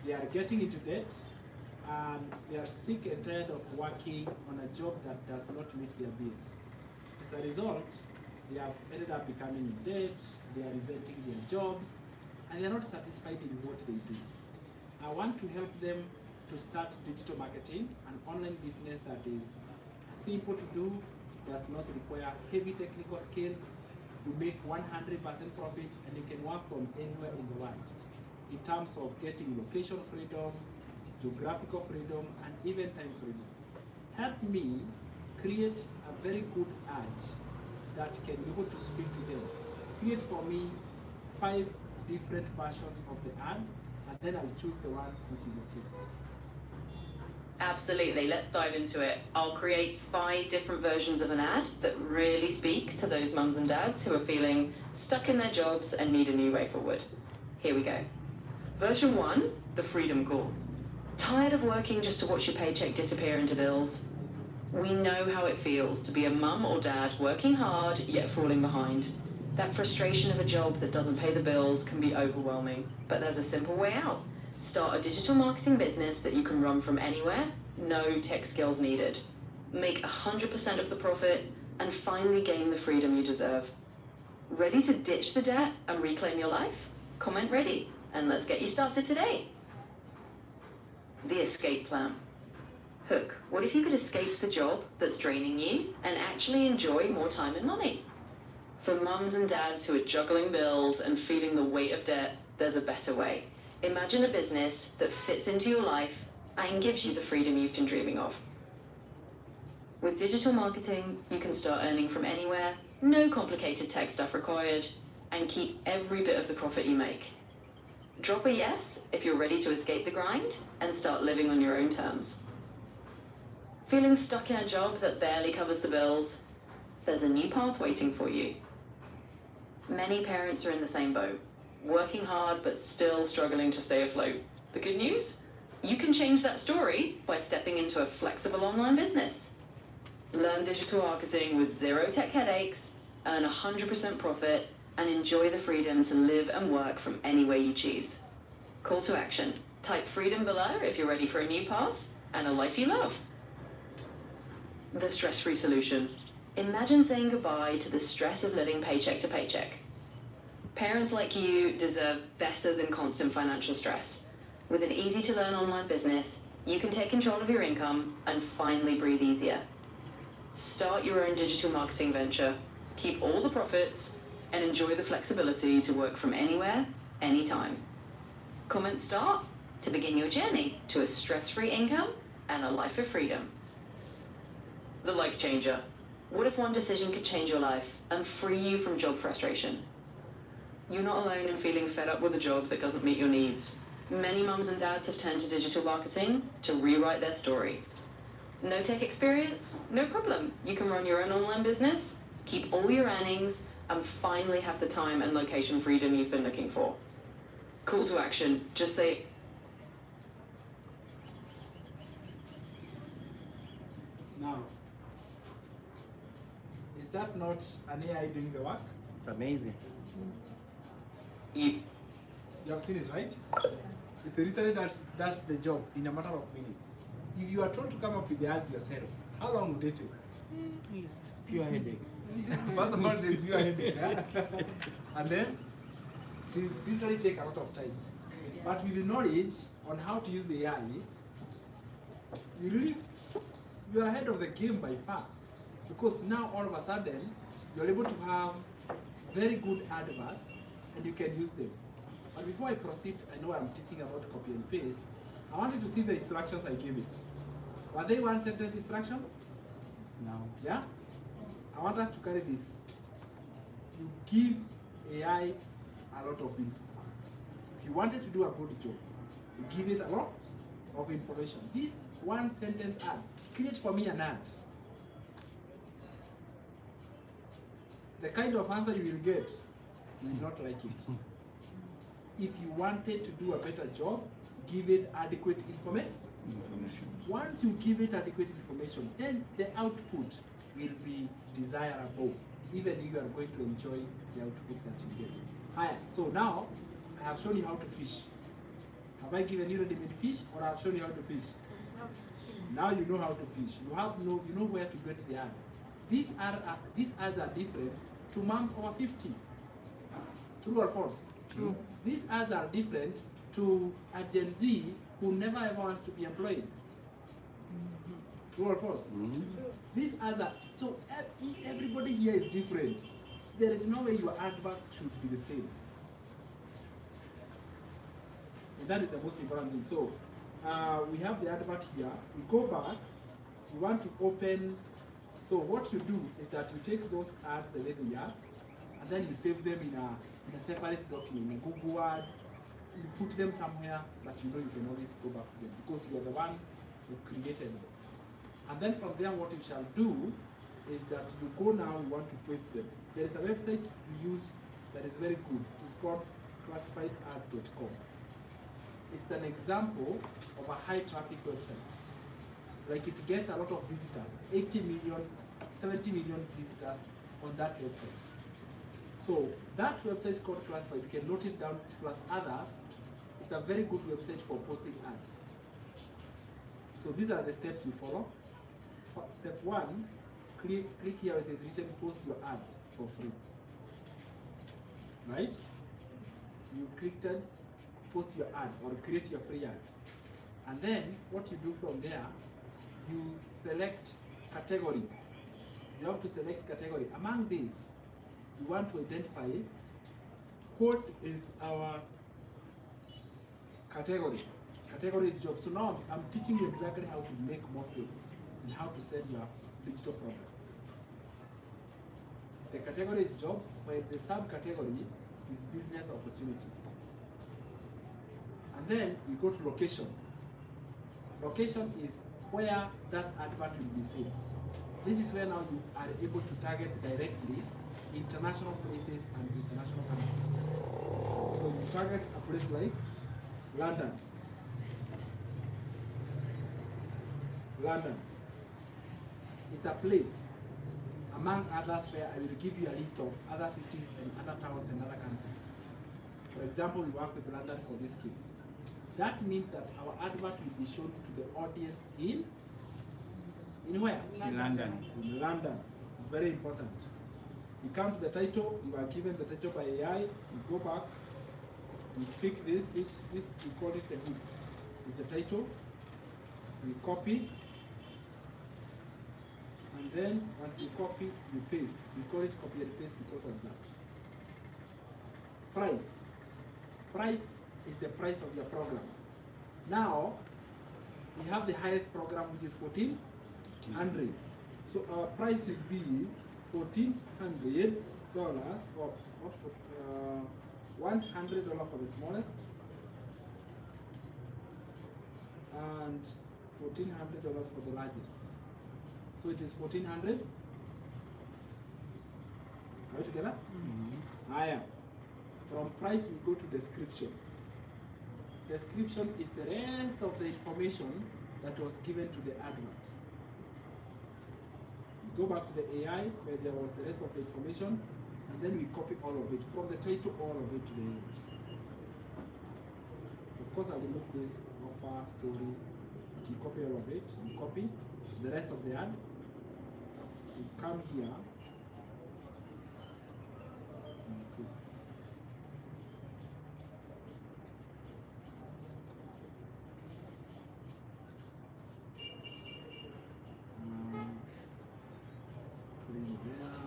They are getting into debt, and they are sick and tired of working on a job that does not meet their bills. As a result, they have ended up becoming in debt, they are resenting their jobs, and they are not satisfied in what they do. I want to help them to start digital marketing, an online business that is simple to do, does not require heavy technical skills. You make 100% profit, and you can work from anywhere in the world. In terms of getting location freedom, geographical freedom, and even time freedom. Help me create a very good ad that can be able to speak to them. Create for me 5 different versions of the ad, and then I'll choose the one which is okay. Absolutely, let's dive into it. I'll create 5 different versions of an ad that really speak to those mums and dads who are feeling stuck in their jobs and need a new way forward. Here we go. Version 1, the freedom call. Tired of working just to watch your paycheck disappear into bills? We know how it feels to be a mum or dad working hard yet falling behind. That frustration of a job that doesn't pay the bills can be overwhelming, but there's a simple way out. Start a digital marketing business that you can run from anywhere, no tech skills needed. Make 100% of the profit and finally gain the freedom you deserve. Ready to ditch the debt and reclaim your life? Comment ready, and let's get you started today. The escape plan. Hook, what if you could escape the job that's draining you and actually enjoy more time and money? For mums and dads who are juggling bills and feeling the weight of debt, there's a better way. Imagine a business that fits into your life and gives you the freedom you've been dreaming of. With digital marketing, you can start earning from anywhere, no complicated tech stuff required, and keep every bit of the profit you make. Drop a yes if you're ready to escape the grind and start living on your own terms. Feeling stuck in a job that barely covers the bills? There's a new path waiting for you. Many parents are in the same boat, working hard but still struggling to stay afloat. The good news? You can change that story by stepping into a flexible online business. Learn digital marketing with zero tech headaches, earn 100% profit, and enjoy the freedom to live and work from anywhere you choose. Call to action. Type freedom below if you're ready for a new path and a life you love. The stress-free solution. Imagine saying goodbye to the stress of living paycheck to paycheck. Parents like you deserve better than constant financial stress. With an easy-to-learn online business, you can take control of your income and finally breathe easier. Start your own digital marketing venture, keep all the profits, and enjoy the flexibility to work from anywhere, anytime. Comment START to begin your journey to a stress-free income and a life of freedom. The life changer. What if one decision could change your life and free you from job frustration? You're not alone in feeling fed up with a job that doesn't meet your needs. Many mums and dads have turned to digital marketing to rewrite their story. No tech experience? No problem. You can run your own online business, keep all your earnings, and finally have the time and location freedom you've been looking for. Call to action. Just say, Now, is that not an AI doing the work? It's amazing. you You have seen it, right? It literally does the job in a matter of minutes. If you are told to come up with the ads yourself, how long would it take? Pure headache. First of all, there's pure headache. Yeah? And then, it will literally take a lot of time. But with the knowledge on how to use AI, you are ahead of the game by far. Because now all of a sudden, you're able to have very good adverts and you can use them. But before I proceed, I know I'm teaching about copy and paste. I want you to see the instructions I gave it. Were they one sentence instruction? No. Yeah? I want us to carry this. You give AI a lot of info. If you wanted to do a good job, you give it a lot of information. This one sentence ad, create for me an ad. The kind of answer you will get, you will not like it. If you wanted to do a better job, give it adequate information. Once you give it adequate information, then the output will be desirable. Even you are going to enjoy the output that you get. Hi, so now I have shown you how to fish. Have I given you ready-made fish, or I have shown you how to fish? Now you know how to fish. You know where to get the ads. These ads are different to moms over 50. True or false? True. These ads are different to a Gen Z who never ever wants to be employed. True or false? These ads are, so everybody here is different. There is no way your adverts should be the same. And that is the most important thing. So we have the advert here. We go back. We want to open. So what you do is that you take those ads the way they are, and then you save them in a separate document, in a Google Word. You put them somewhere that you know you can always go back to them because you are the one who created them. And then from there, what you shall do is that you go now, you want to paste them. There is a website you use that is very good. It's called classifiedads.com. it's an example of a high traffic website. Like it gets a lot of visitors, 80 million, 70 million visitors on that website. So that website is called classified. You can note it down plus others. It's a very good website for posting ads. So these are the steps you follow. Step 1, click here where it is written post your ad for free. Right? You clicked on post your ad or create your free ad. And then what you do from there, you select category. You have to select category. Among these, you want to identify what is our category. Category is job. So now I'm teaching you exactly how to make more sales and how to sell your digital products. The category is jobs, while the subcategory is business opportunities. And then you go to location. Location is where that advert will be seen. This is where now you are able to target directly international places and international countries. So you target a place like London. London. It's a place among others where I will give you a list of other cities and other towns and other countries. For example, we work with London for this case. That means that our advert will be shown to the audience in where? In London. In London. Very important. You come to the title, you are given the title by AI, you go back, you click this, we call it the hook. Is the title, you copy, and then once you copy, you paste. We call it copy and paste because of that. Price. Price is the price of your programs. Now, we have the highest program, which is 1400. So our price will be $1,400 or $100 for the smallest and $1,400 for the largest. So it is 1,400. Are we together? Mm-hmm. I am. From price we go to description. Description is the rest of the information that was given to the advert. We go back to the AI where there was the rest of the information, and then we copy all of it from the title all of it to the end. Of course, I'll remove this offer story. You copy all of it. You copy the rest of the ad. You come here and paste. Clean there.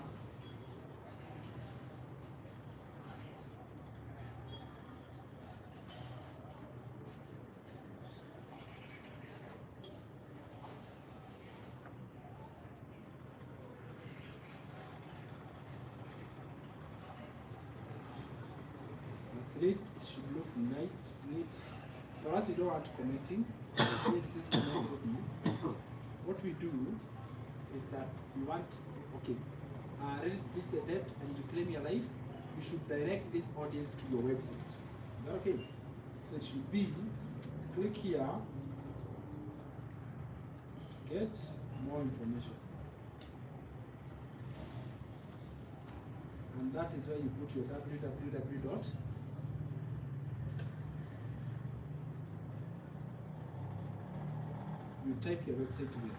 At least it should look neat. For us, we don't want commenting. This is comment. What we do is that you want, okay, reach the depth and reclaim your life. You should direct this audience to your website. Is that okay? So it should be, click here, get more information. And that is where you put your www. You type your website here.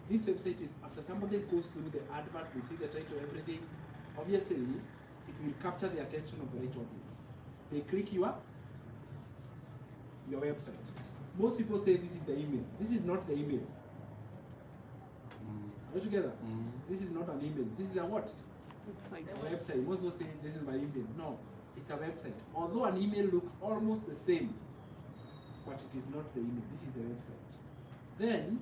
This website is, after somebody goes through the advert, they see the title, everything, obviously it will capture the attention of the right audience. They click your website. Most people say this is the email. This is not the email. Are we together? This is not an email. This is a what? Website. A website. Most people say this is my email. No, it's a website. Although an email looks almost the same, but it is not the email. This is the website. Then,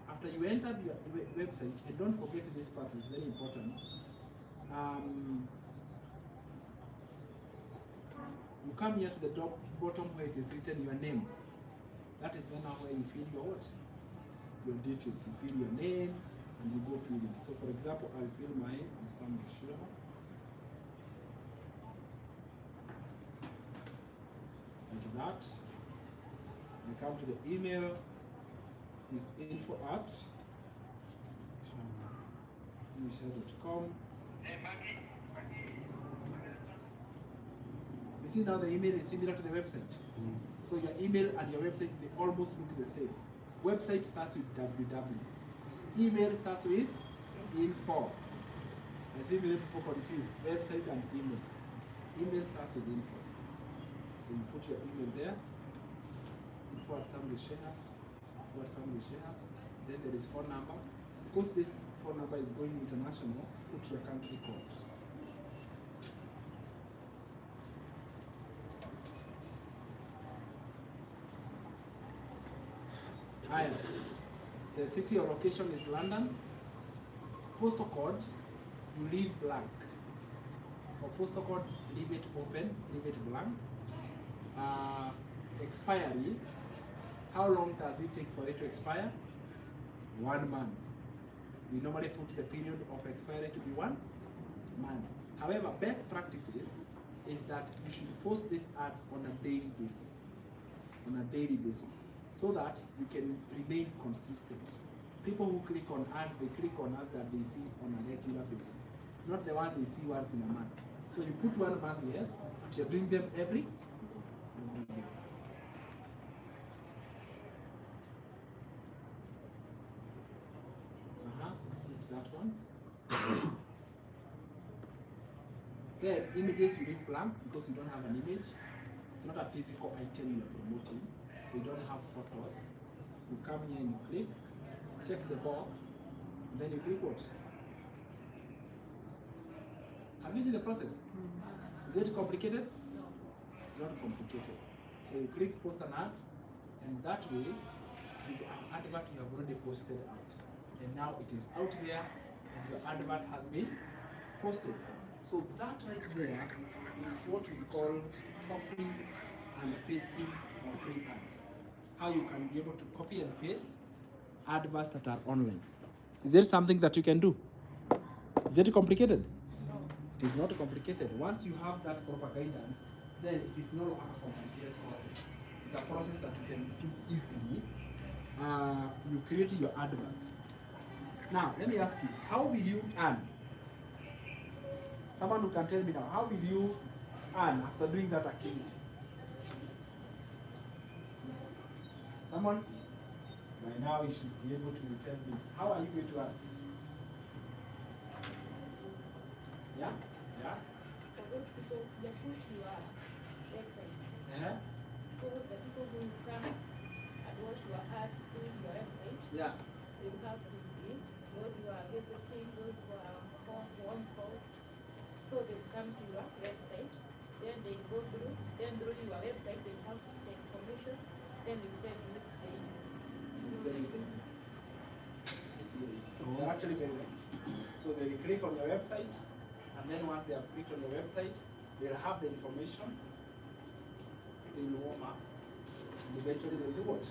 after you enter your website, and don't forget this part is very important. You come here to the bottom where it is written your name. That is when now where you fill your what? Your details. You fill your name and you go fill it. So for example, I'll fill my son Gicheha. Like that. You come to the email, is info@gicheha.com. You see now the email is similar to the website. So your email and your website, they almost look the same. Website starts with www. Email starts with info. I see many people confused website and email. Email starts with info. So you put your email there. Info@Gicheha. Gicheha. Then there is phone number. Because this phone number is going international, put your country code. The city or location is London. Postal code, you leave blank. For postal code, leave it open, leave it blank. Expiry, how long does it take for it to expire? 1 month. We normally put the period of expiry to be 1 month. However, best practices is that you should post these ads on a daily basis. So that you can remain consistent. People who click on ads, they click on ads that they see on a regular basis, not the one they see once in a month. So you put 1 month, yes, but you're doing them every day. That one. Then images you leave blank because you don't have an image. It's not a physical item you're promoting. So you don't have photos. You come here and you click, check the box, and then you click what? Have you seen the process? Is it complicated? It's not complicated. So you click post an ad, and that way it is an advert you have already posted out. And now it is out there, and your advert has been posted. So that right there is what we call copying and pasting of free ads. How you can be able to copy and paste adverts that are online. Is there something that you can do? Is it complicated? No. It is not complicated. Once you have that proper guidance, then it is no longer a complicated process. It's a process that you can do easily. You create your adverts. Now, let me ask you, how will you earn? Someone who can tell me now, how will you earn after doing that activity? Someone? By now you should be able to tell me. How are you going to earn? Yeah? Yeah? For those people, they put your website. Yeah? So the people who come and watch your ads through your website, Yeah. they will have to be those who are visiting, those who are on call. So they come to your website, then they go through, then through your website they have the information, then you send you They're actually very right. So they will click on your website, and then once they have clicked on your website, they'll have the information, they will warm up, and eventually they'll do what?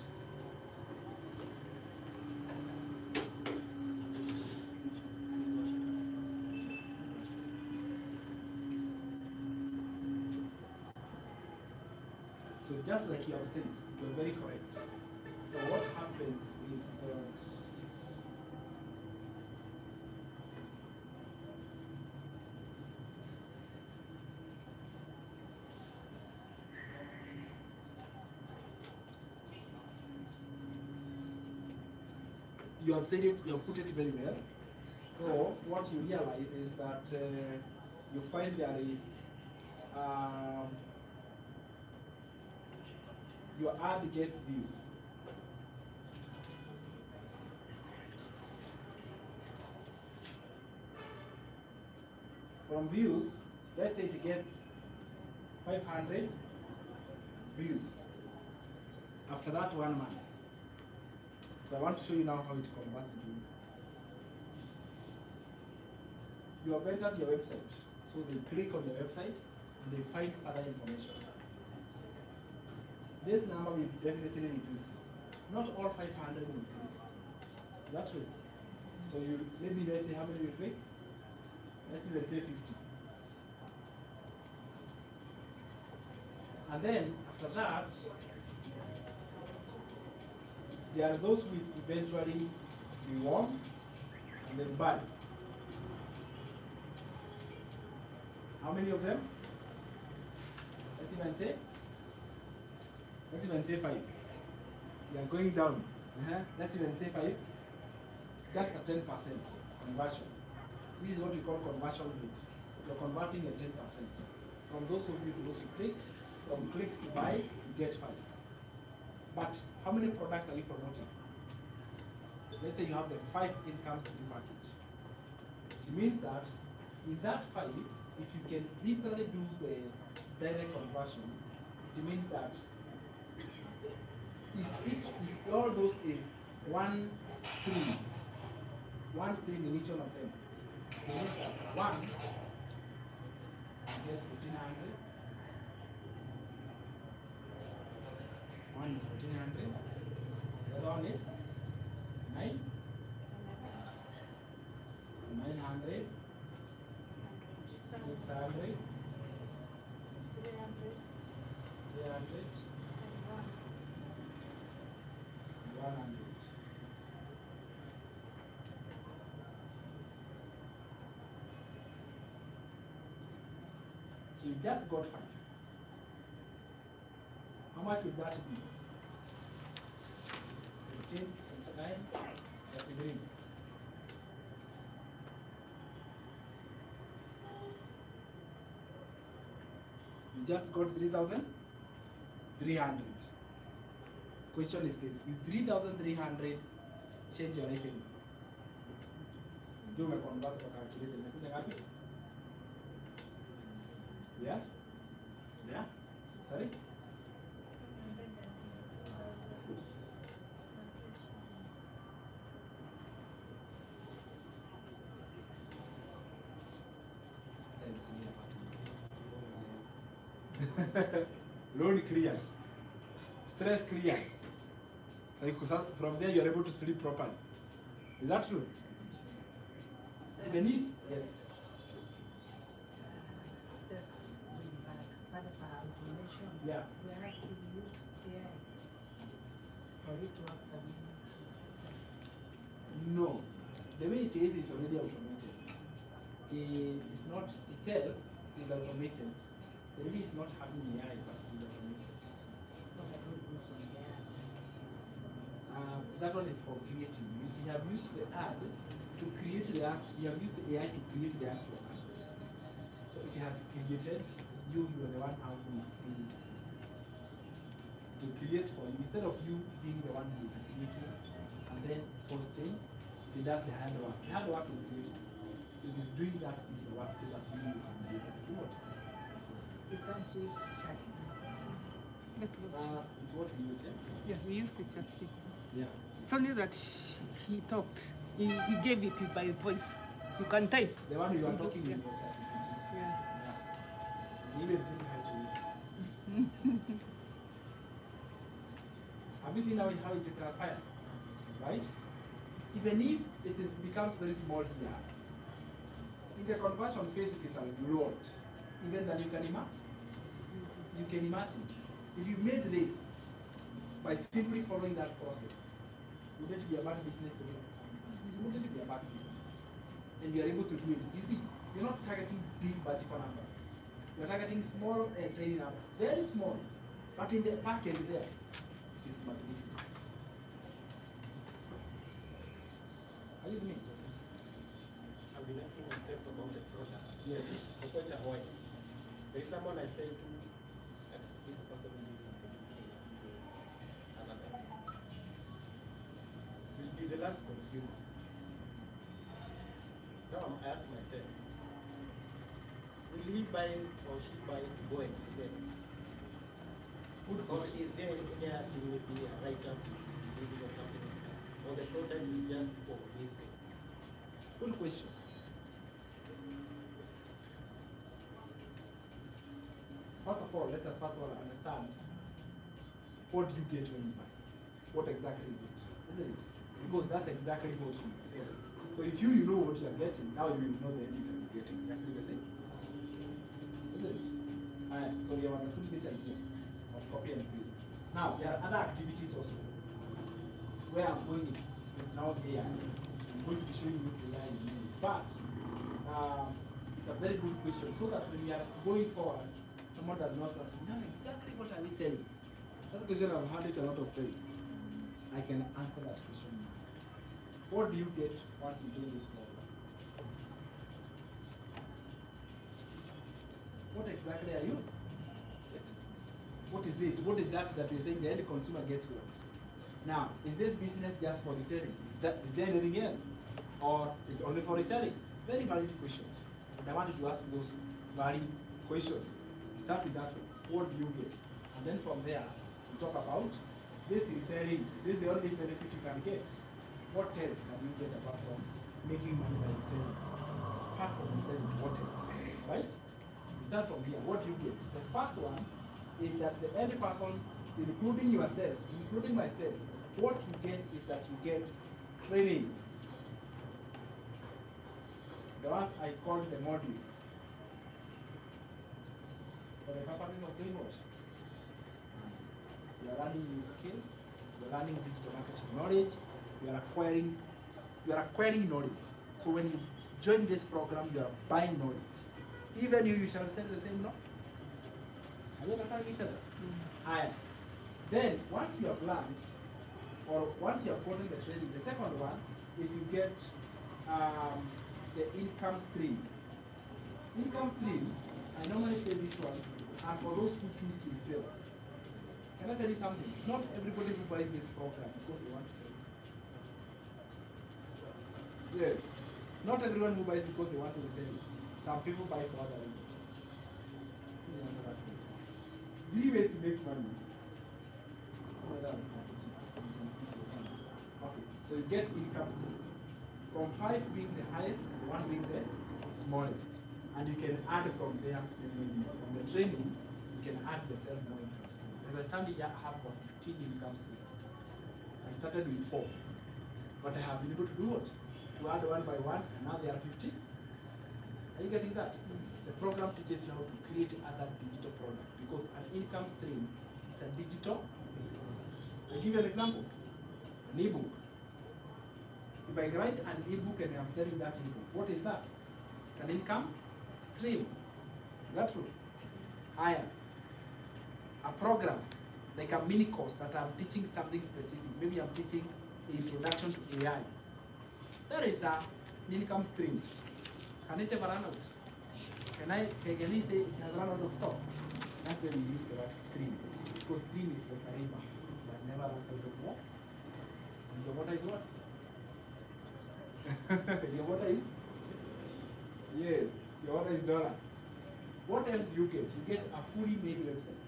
So just like you have said, you're very correct. So what happens is that you have said it, you have put it very well. So what you realize is that you find there is your ad gets views. From views, let's say it gets 500 views. After that 1 month. So I want to show you now how it converts into. You have entered your website. So they click on the website and they find other information. This number will definitely reduce. Not all 500 will click. That's true. So you maybe let's say how many will click? Let's say 50. And then after that, There are those who eventually be warm and then buy. How many of them? Let's even say 5. You are going down. Let's even say 5. Just a 10% conversion. This is what we call conversion rate. You're converting at 10%. From those who click, from clicks to buys, you get 5. But how many products are you promoting? Let's say you have the 5 incomes to the package. It means that in that 5, if you can literally do the direct conversion, it means that if all those is one stream in each one of them, it means that one you get 1400, one is 1400, the other one is 900, 600, 300, and 100. So you just got 5. How much would that be? 15, 29, 33. You just got 3,300. Question is this: with 3,300, change your revenue. Do my convert or calculate the happy? Yes? Yeah? Sorry? Loan clear. Stress clear. So from there you are able to sleep properly. Is that true? Even if, yes. Just going back, part of our automation, Yeah. we have to use AI for it to work. No. The way it is already automated. It's not itself, it is automated. The way is not having AI, but it is automated. That one is for creating. You have used the ad to create the app. You have used the AI to create the actual ad. So it has created. You are the one who is creating it. To create for you, instead of you being the one who is creating and then posting, it does the hard work. The hard work is creating. So it is doing that piece of work so that you can be able to do what? You can't use chat. That was, It's what we use, yeah, we used the chat. yeah? It's only that he talked. He gave it by voice. You can type. The one you are You do- talking yeah. with was ChatGPT. Yeah. Yeah. Even seen how to use it. Have you seen how it transpires? Right? Even if it becomes very small here, in the conversion phase it is a lot. Even than you can imagine. You can imagine. If you made this by simply following that process, would it be a bad business to do? Wouldn't it be a bad business? And you are able to do it. You see, you're not targeting big vertical numbers. You're targeting small and tiny numbers. Very small. But in the back end there, it is magnificent. Are you doing this? I've been asking myself about the product. Yes. For quite a while. There is someone I say to, that's this person will be from the UK, Canada. Will be the last consumer. Now I'm asking myself, will he buy or she buy to go and sell? Or is there anything maybe a write-up you should be reading or something like that? Or the product is just for resale? Good question. First of all, let us first of all understand what do you get when you buy? What exactly is it? Isn't it? Because that's exactly what you sell. So if you know what you are getting, now you will know the end user will get exactly the same. Isn't it? So you have understood this idea of copy and paste. Now there are other activities also. where I'm going is now AI. I'm going to be showing you AI in a minute. But it's a very good question, so that when we are going forward, someone does not say, now exactly what are we selling? That's a question I've had it a lot of times. I can answer that question now. What do you get once you join this program? What exactly are you? What is it? What is that you're saying the end consumer gets what? Now, is this business just for reselling? Is there anything else? Or it's only for reselling? Very valid questions. And I wanted to ask those valid questions. Start with that one. What do you get? And then from there, we talk about this reselling. Is this the only benefit you can get? What else can you get apart from making money by reselling? Apart from reselling, what else? Right? We start from here. What do you get? The first one is that the end person, including yourself, including myself, what you get is that you get training. The ones I call the modules. For the purposes of doing what? You are learning new skills, you are learning digital marketing knowledge, you are acquiring knowledge. So when you join this program, you are buying knowledge. Even you shall sell the same knowledge. Are you understanding each other? Mm-hmm. Then once you have learned, or once you have gotten the training, the second one is you get the income streams. Income streams, I normally say this one, are for those who choose to sell. Can I tell you something? Not everybody who buys this program because they want to sell. Yes. Not everyone who buys because they want to resell it. Some people buy for other reasons. Let me answer that question. 3 ways to make money. Okay, so you get income streams. From 5 being the highest and 1 being the smallest. And you can add from there, from the training, you can add yourself more income streams. As I stand here, I have about 15 income streams. I started with 4. But I have been able to do what? To add 1 by 1, and now there are 15. Are you getting that? The program teaches you how to create other digital products because an income stream is a digital. I'll give you an example. An ebook. If I write an ebook and I'm selling that ebook, what is that? An income stream. Is that true? Higher. A program, like a mini course that I'm teaching something specific. Maybe I'm teaching the introduction to AI. There is an income stream. Can it ever run out? Can he say it has run out of stock? That's when we use the word stream. Because stream is like a river that never runs out of water. And your water is what? Your water is? Yes, your water is dollars. What else do you get? You get a fully made website.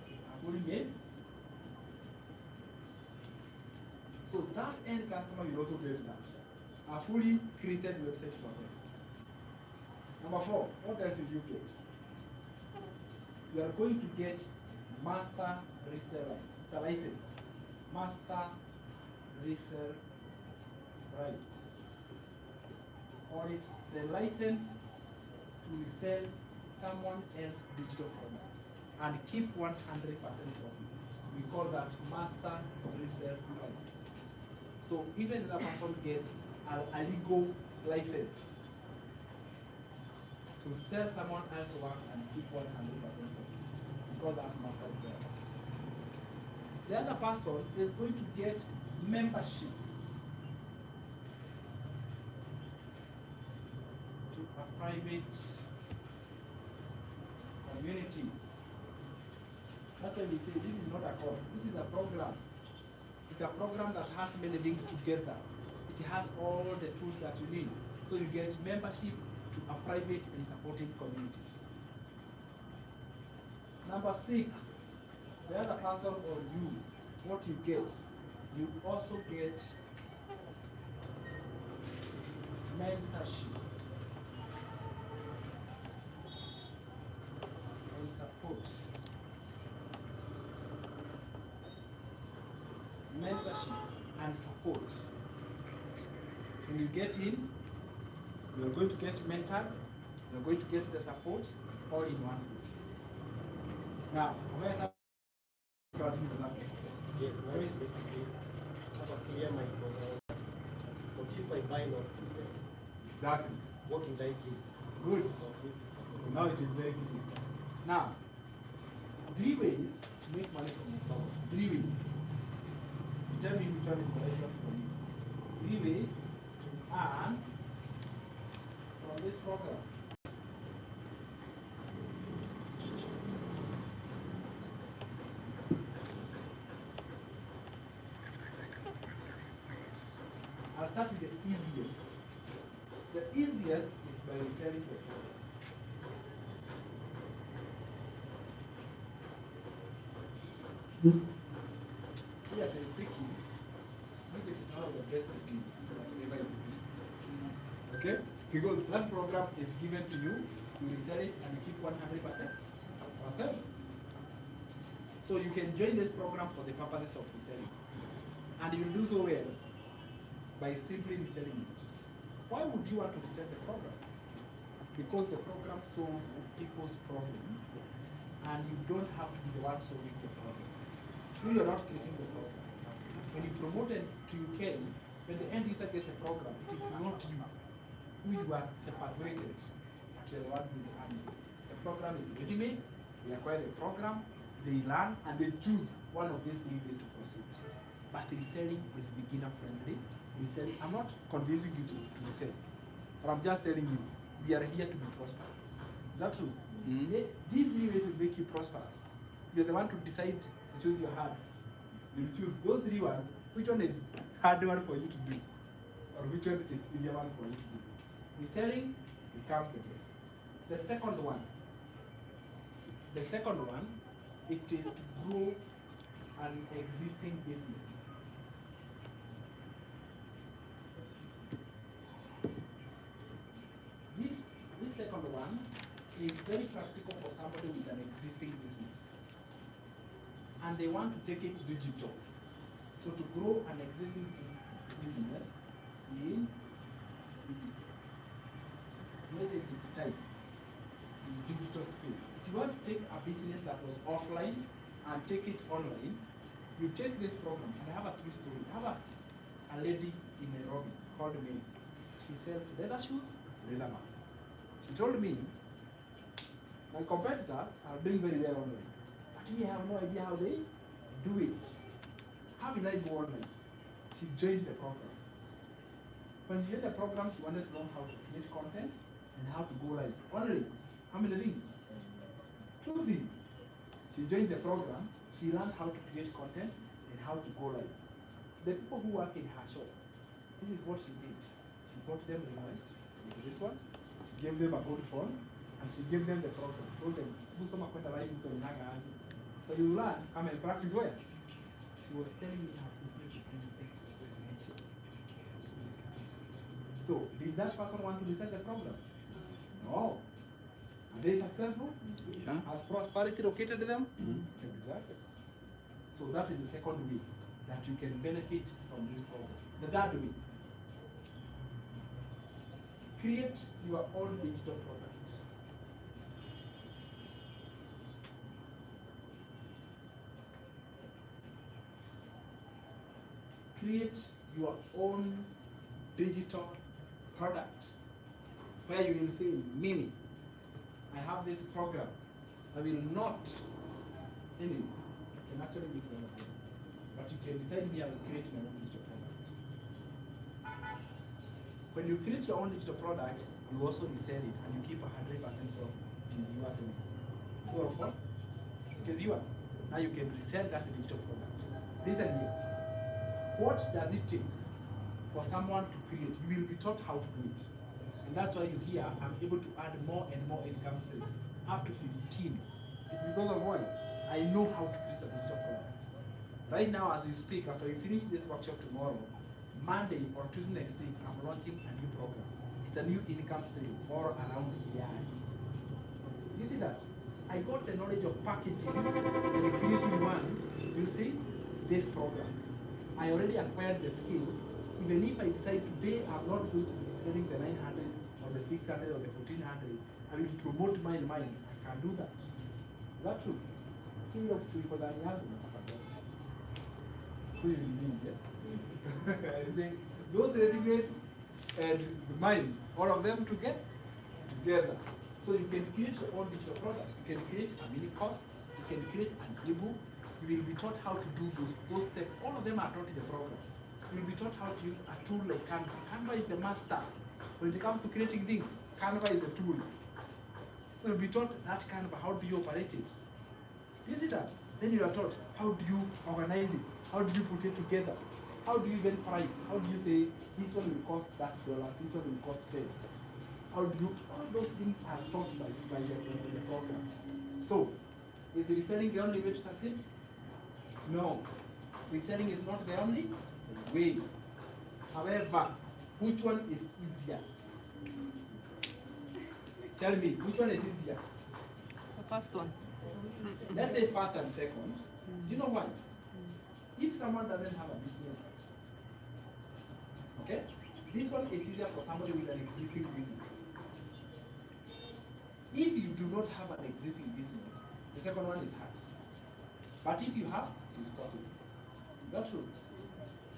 A fully made. So that end customer will also get that. A fully created website for them. Number 4, what else will you get? You are going to get master reseller, the license. Master resell rights. Or it the license to resell someone else's digital product and keep 100% of it. We call that master resell rights. So even if a person gets a legal license to sell someone else's work and keep 100% of it, we call that master resell rights. The other person is going to get membership to a private community. That's why we say this is not a course, this is a program. It's a program that has many things together. It has all the tools that you need. So you get membership to a private and supporting community. Number 6, the other person or you, what you get, you also get mentorship and support. Mentorship and support. When you get in, you're going to get mentored, you're going to get the support all in one place. Now, where's taratibu zangu. Yes, now it's making have a clear mind because what if I buy not to sell? Exactly. What would I gain? Good. So this is So now it is very good. Now, 3 ways to make money from the program. 3 ways. You tell me which one is the right one for you. 3 ways to earn from this program. I'll start with the easiest. The easiest is by reselling the program. Seriously speaking, maybe it is one of the best deals that ever exist. Okay? Because that program is given to you, you resell it, and you keep 100%. So you can join this program for the purposes of reselling. And you'll do so well by simply reselling it. Why would you want to resell the program? Because the program solves people's problems, and you don't have to be the one solving the problem. You are not creating the program. When you promote it to UK, when the end user gets the program, it is not you who you are separated to the one who is earning it. The program is ready-made, they acquire the program, they learn, and they choose one of these 3 ways to proceed. But reselling is beginner friendly. Reselling, I'm not convincing you to resell, but I'm just telling you, we are here to be prosperous. Is that true? These 3 ways will make you prosperous. You're the one to decide to choose your hard. You choose those 3 ones. Which one is hard one for you to do, or which one is easier one for you to do? Reselling becomes the best. The second one, it is to grow an existing business. This second one is very practical for somebody with an existing business, and they want to take it digital. So to grow an existing business in let's say digitize, in digital space. If you want to take a business that was offline and take it online, you take this program. And I have a true story. I have a lady in Nairobi called me. She sells leather shoes, leather bags. She told me, my competitors are doing very well online, but we have no idea how they do it. How will I go online? She joined the program. When she joined the program, she wanted to learn how to create content and how to go live. Only, how many things? 2 things. She joined the program, she learned how to create content and how to go live. The people who work in her shop, this is what she did. She bought them the light, this one, she gave them a good phone, and she gave them the program. Told them, so you learn, come and practice where? She was telling me how business is going exponential. So, did that person want to reset the program? No. Are they successful? Yeah. Has prosperity located them? Exactly. So that is the second way that you can benefit from this program. The third way, create your own digital products. Create your own digital products where you will say, Mimi, I have this program. I will not, anyway, you can actually mix them up. But you can decide me, I will create my own digital product. When you create your own digital product, you also resell it and you keep 100% profit. It is yours. True of course? It is yours. Now you can resell that digital product. Listen here. What does it take for someone to create? You will be taught how to do it. And that's why you hear I'm able to add more and more income streams, up to 15. It's because of why? I know how to create a digital product. Right now, as we speak, after we finish this workshop tomorrow, Monday or Tuesday next week, I'm launching a new program. It's a new income stream all around AI. You see that? I got the knowledge of packaging and creating one, you see, this program. I already acquired the skills. Even if I decide today I'm not going to be selling the 900 or the 600 or the 1400, I will promote mine. I can do that. Is that true? who you need, yeah? I think those ready-made and the mind, all of them together. So you can create your own digital product. You can create a mini course. You can create an ebook. You will be taught how to do those steps. All of them are taught in the program. You will be taught how to use a tool like Canva. Canva is the master. When it comes to creating things, Canva is the tool. So you'll be taught that Canva, how do you operate it? You see that? Then you are taught how do you organize it? How do you put it together? How do you even price? How do you say this one will cost that $, this one will cost 10? How do you, all those things are taught by the program. So, is reselling the only way to succeed? No. Reselling is not the only way. However, which one is easier? Tell me, which one is easier? The first one. Let's say first and second. You know why? If someone doesn't have a business, okay, this one is easier for somebody with an existing business. If you do not have an existing business, the second one is hard. But if you have, it is possible. Is that true?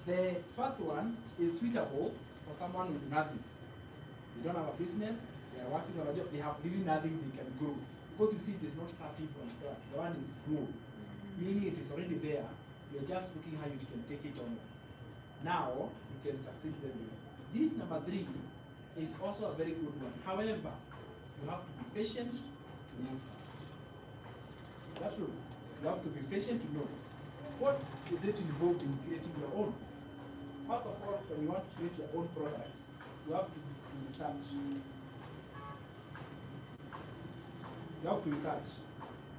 The first one is suitable for someone with nothing. They don't have a business, they are working on a job, they have really nothing they can grow. Because you see, it is not starting from scratch. The one is grow, meaning it is already there. You're just looking how you can take it on. Now, you can succeed very well. This number 3 is also a very good one. However, you have to be patient to know fast. Is that true? You have to be patient to know. What is it involved in creating your own? First of all, when you want to create your own product, you have to research. You have to research.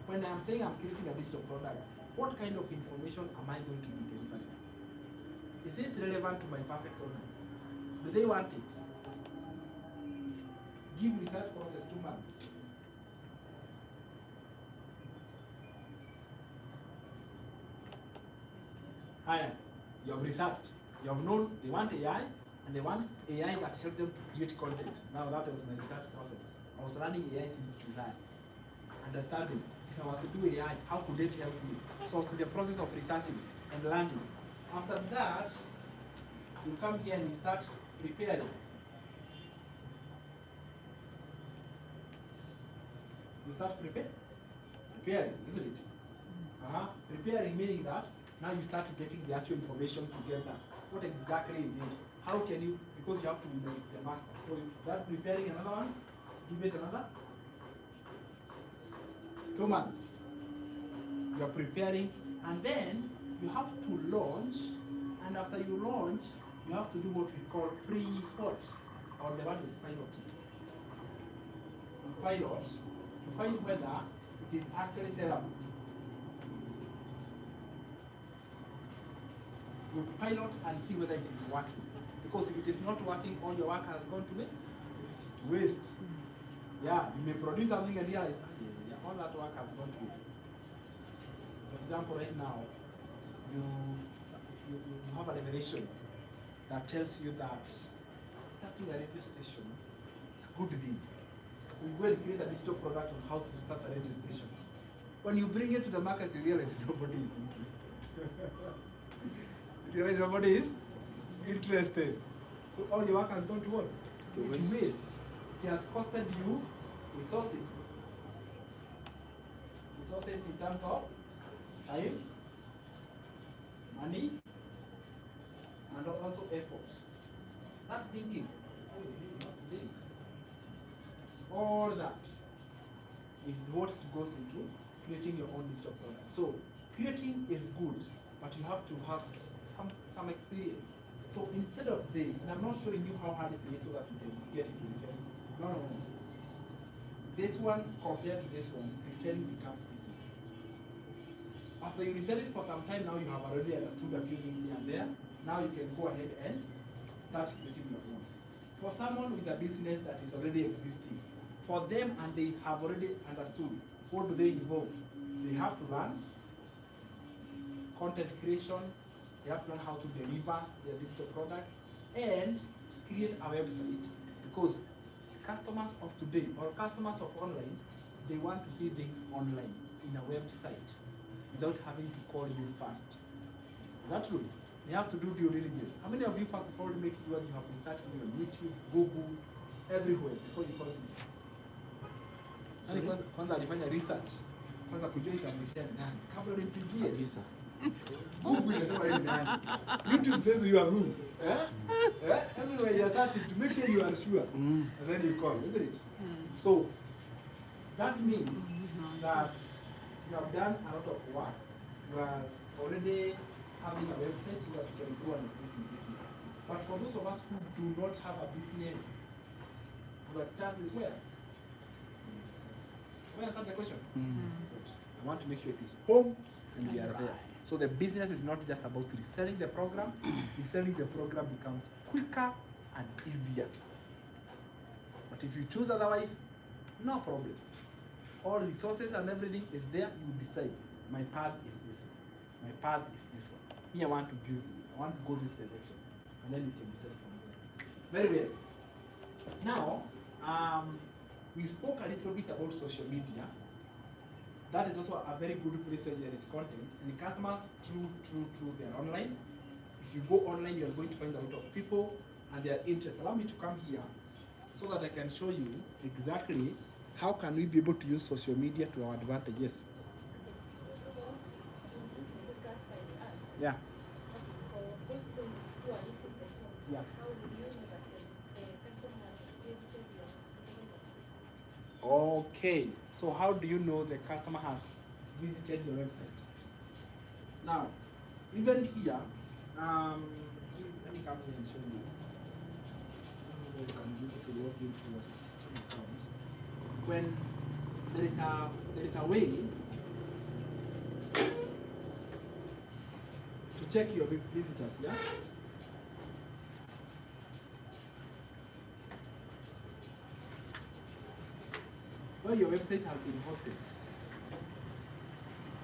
When I'm saying I'm creating a digital product, what kind of information am I going to be delivering? Is it relevant to my perfect audience? Do they want it? Give research process 2 months. Higher, you have researched. You have known they want AI, and they want AI that helps them to create content. Now that was my research process. I was running AI since July. Understanding, if I want to do AI, how could it help me? So I was in the process of researching and learning. After that, you come here and you start preparing. You start preparing, isn't it? Preparing meaning that now you start getting the actual information together. What exactly is it? How can you, because you have to be the master. So you start preparing another one, give it another 2 months. You are preparing, and then you have to launch, and after you launch, you have to do what we call pre-what, or the one is piloting. You pilot to find whether it is actually sellable. You pilot and see whether it is working. Because if it is not working, all your work has gone to waste. Yeah, you may produce something and realize, all that work has gone to waste. For example, right now, you have a revelation that tells you that starting a radio station is a good thing. You go and create a digital product on how to start a radio stations. When you bring it to the market, you realize nobody is interested. You realize nobody is interested. So all your work has gone to what? So it's waste. It has costed you resources. Resources in terms of time, money, and also effort. Not thinking. All that is what goes into creating your own digital product. So creating is good, but you have to have some experience. So instead of and I'm not showing you how hard it is so that you can get it reselling. No. This one compared to this one, reselling becomes easy. After you resell it for some time, now you have already understood a few things here and there. Now you can go ahead and start creating your own. For someone with a business that is already existing, for them and they have already understood, what do they involve? They have to learn content creation, they have to learn how to deliver their digital product, and create a website. Because customers of today, or customers of online, they want to see things online in a website without having to call you first. Is that true? You have to do due diligence. How many of you, first of all, make it when you have researched on YouTube, Google, everywhere before you publish? Nani kwanza alifanya research? Kwanza kujua isamishia ni nani? Kabla nimpigie. Kabisa. Google inasema yeye ni nani? YouTube says you are who? Everywhere you are searching to make sure you are sure. And then you call, isn't it? So that means that you have done a lot of work. You are already having a website so that you can grow an existing business. But for those of us who do not have a business, the chances where? Can I answer the question? I want to make sure it is home and we are there. So the business is not just about reselling the program. Reselling the program becomes quicker and easier. But if you choose otherwise, no problem. All resources and everything is there. You decide. My path is this one. My path is this one. Me, I want to build. I want to go this direction, and then you can decide from there. Very well. Now, we spoke a little bit about social media. That is also a very good place where there is content. And the customers, true, they are online. If you go online, you are going to find a lot of people and their interest. Allow me to come here so that I can show you exactly how can we be able to use social media to our advantage. Yes. Yeah. Yeah. Okay, so how do you know the customer has visited your website? Now, even here, let me come here and show you. You can be able to log into your system account. When there is a way to check your visitors, yeah? Where your website has been hosted.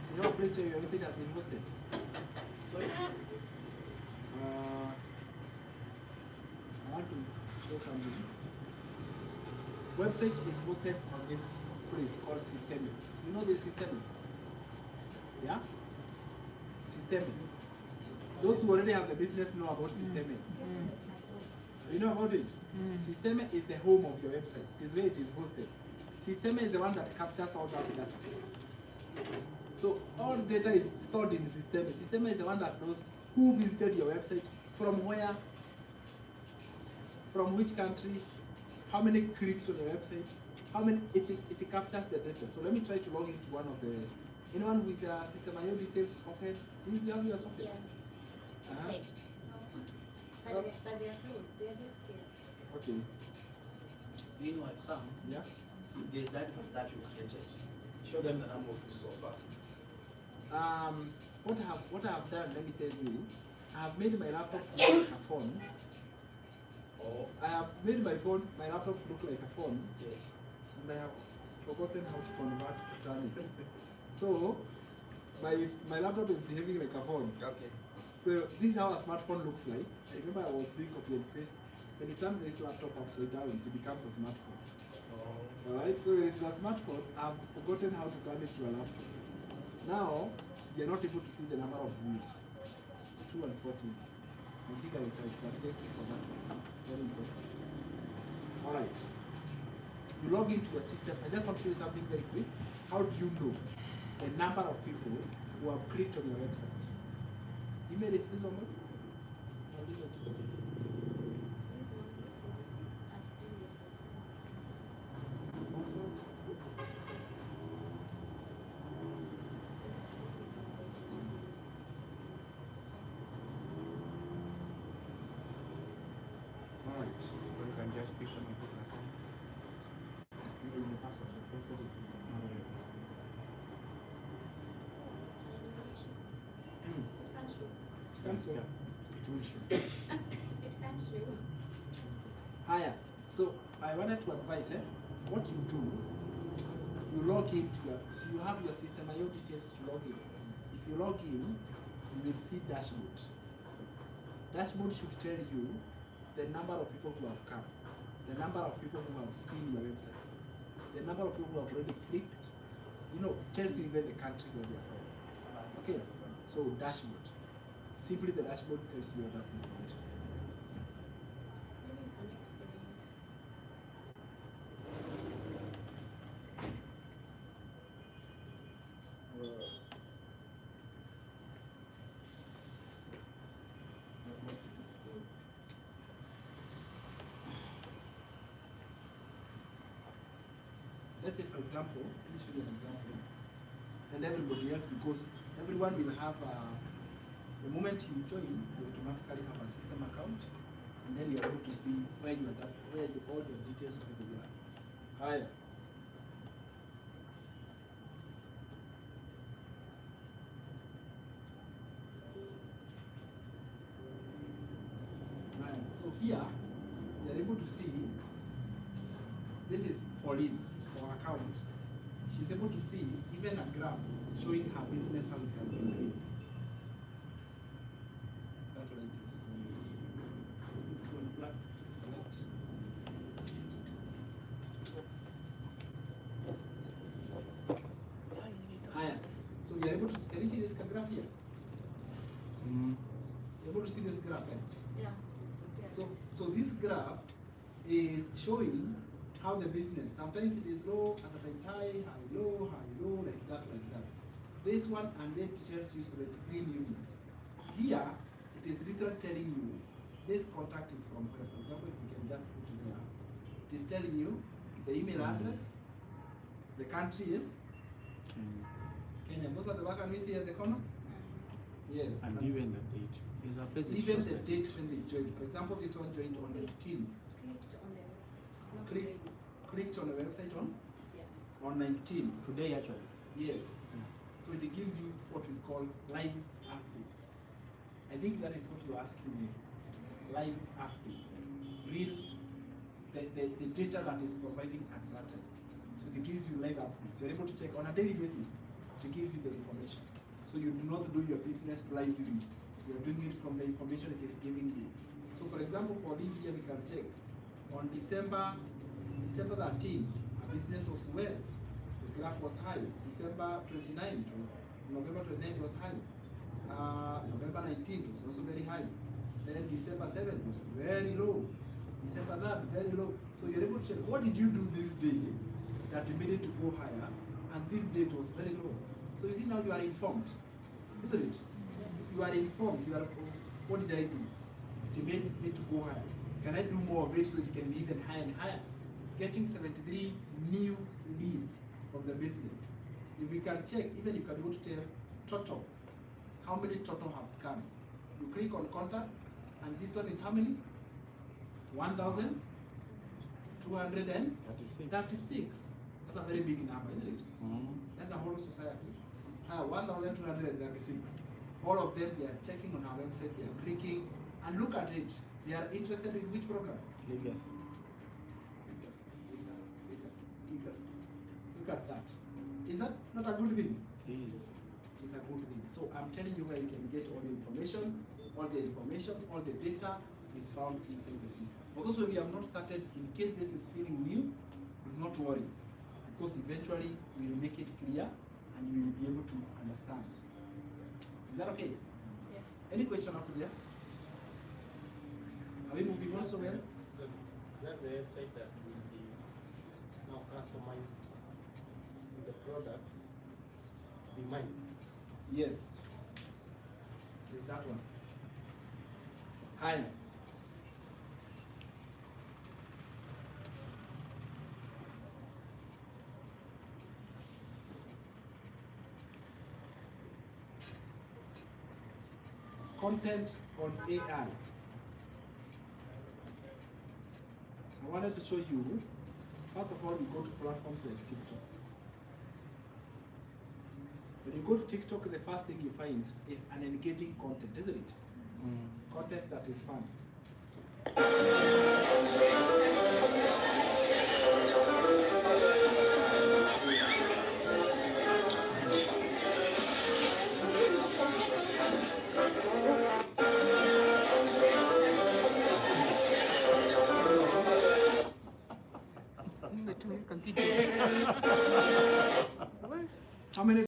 So you have a place where your website has been hosted. Sorry? I want to show something. Website is hosted on this place called Systemic. So you know the Systemic? Yeah? Systemic. Those who already have the business know about Systemic. So you know about it? Systemic is the home of your website. It is where it is hosted. System is the one that captures all that data. So all data is stored in the system. The system is the one that knows who visited your website, from where, from which country, how many clicked on your website, how many it captures the data. So let me try to log into one of the, anyone with the system IO details offhand, please you have your software. Yeah. Okay. But they are closed. They are just here. Okay. You know what, Sam? Yeah. There's that you created. Show them the number of you so far. What I have done, let me tell you, I have made my laptop look like a phone. Oh. I have made my laptop look like a phone. Yes. And I have forgotten how to convert to turn it. So my laptop is behaving like a phone. Okay. So this is how a smartphone looks like. I remember I was doing copy and paste. When you turn this laptop upside down, it becomes a smartphone. Alright, so it's a smartphone. I've forgotten how to turn it to a laptop. Now, you're not able to see the number of views. 2 and 14. I think I will type, but thank you for that. Very important. Alright. You log into your system. I just want to show you something very quick. How do you know the number of people who have clicked on your website? Email is this one? You can just pick on your account. The password, so press it. Cancel. It will show. It can't show. Hiya. So I wanted to advise, what you do, you log into your, so you have your system IO details to log in. If you log in, you will see dashboard. Dashboard should tell you the number of people who have come, the number of people who have seen your website, the number of people who have already clicked. You know, it tells you even the country where they are from. Okay, so dashboard. Simply the dashboard tells you that information. Maybe connect Let's say, for example, let me show you an example, and everybody else, because everyone will have the moment you join, you automatically have a system account, and then you're able to see where you are, all the details of the are. Higher. Right. So here, you're able to see, this is for Liz, for account. She's able to see even a graph showing her business, how it has been doing. That like this. Left. Higher. So you're able to see, can you see this graph here? You're able to see this graph, eh? Yeah. So this graph is showing how the business, sometimes it is low, other times high, low, like that. This one, and then it tells you 73 units. Here, it is literally telling you, this contact is from where. For example, if you can just put it there, it is telling you the email address, the country is Kenya. Most of the work can we see at the corner? Yes. And even the date. There's a place it Even shows the that. date when they joined. For example, this one joined on 19. Clicked on the website. Not Click. ready. Clicked on the website on? Yeah. On 19. Today actually. Yes. So it gives you what we call live updates. I think that is what you're asking me. Live updates. Real, the data that is providing at that time. So it gives you live updates. You're able to check on a daily basis. It gives you the information. So you do not do your business blindly. You're doing it from the information it is giving you. So for example, for this year we can check. On December 13, our business was well. The graph was high. December 29, it was, November 29 it was high. November 19 was also very high. Then December 7 was very low. December 3 very low. So you're able to check what did you do this day that made it to go higher, and this date was very low. So you see now you are informed, isn't it? You are informed. You are, what did I do? It made me to go higher. Can I do more of it so it can be even higher and higher? Getting 73 new leads from the business. If we can check, even you can go to tell total, how many total have come. You click on contact, and this one is how many? 1,236. That's a very big number, isn't it? That's a whole society. 1,236. All of them, they are checking on our website, they are clicking, and look at it. They are interested in which program? Legacy. Look at that. Is that not a good thing? Please. It's a good thing. So I'm telling you where you can get all the information, all the data is found in the system. For those of you who have not started, in case this is feeling new, do not worry, because eventually we will make it clear and you will be able to understand. Is that okay? Yeah. Any question up there? Are we moving on so well? So that's the website that will be now customized with the products to be mine. Yes. It's that one. Hi. Content on AI. I wanted to show you, first of all, you go to platforms like TikTok. When you go to TikTok, the first thing you find is an engaging content, isn't it? Content that is fun. Umetumika kitu. How many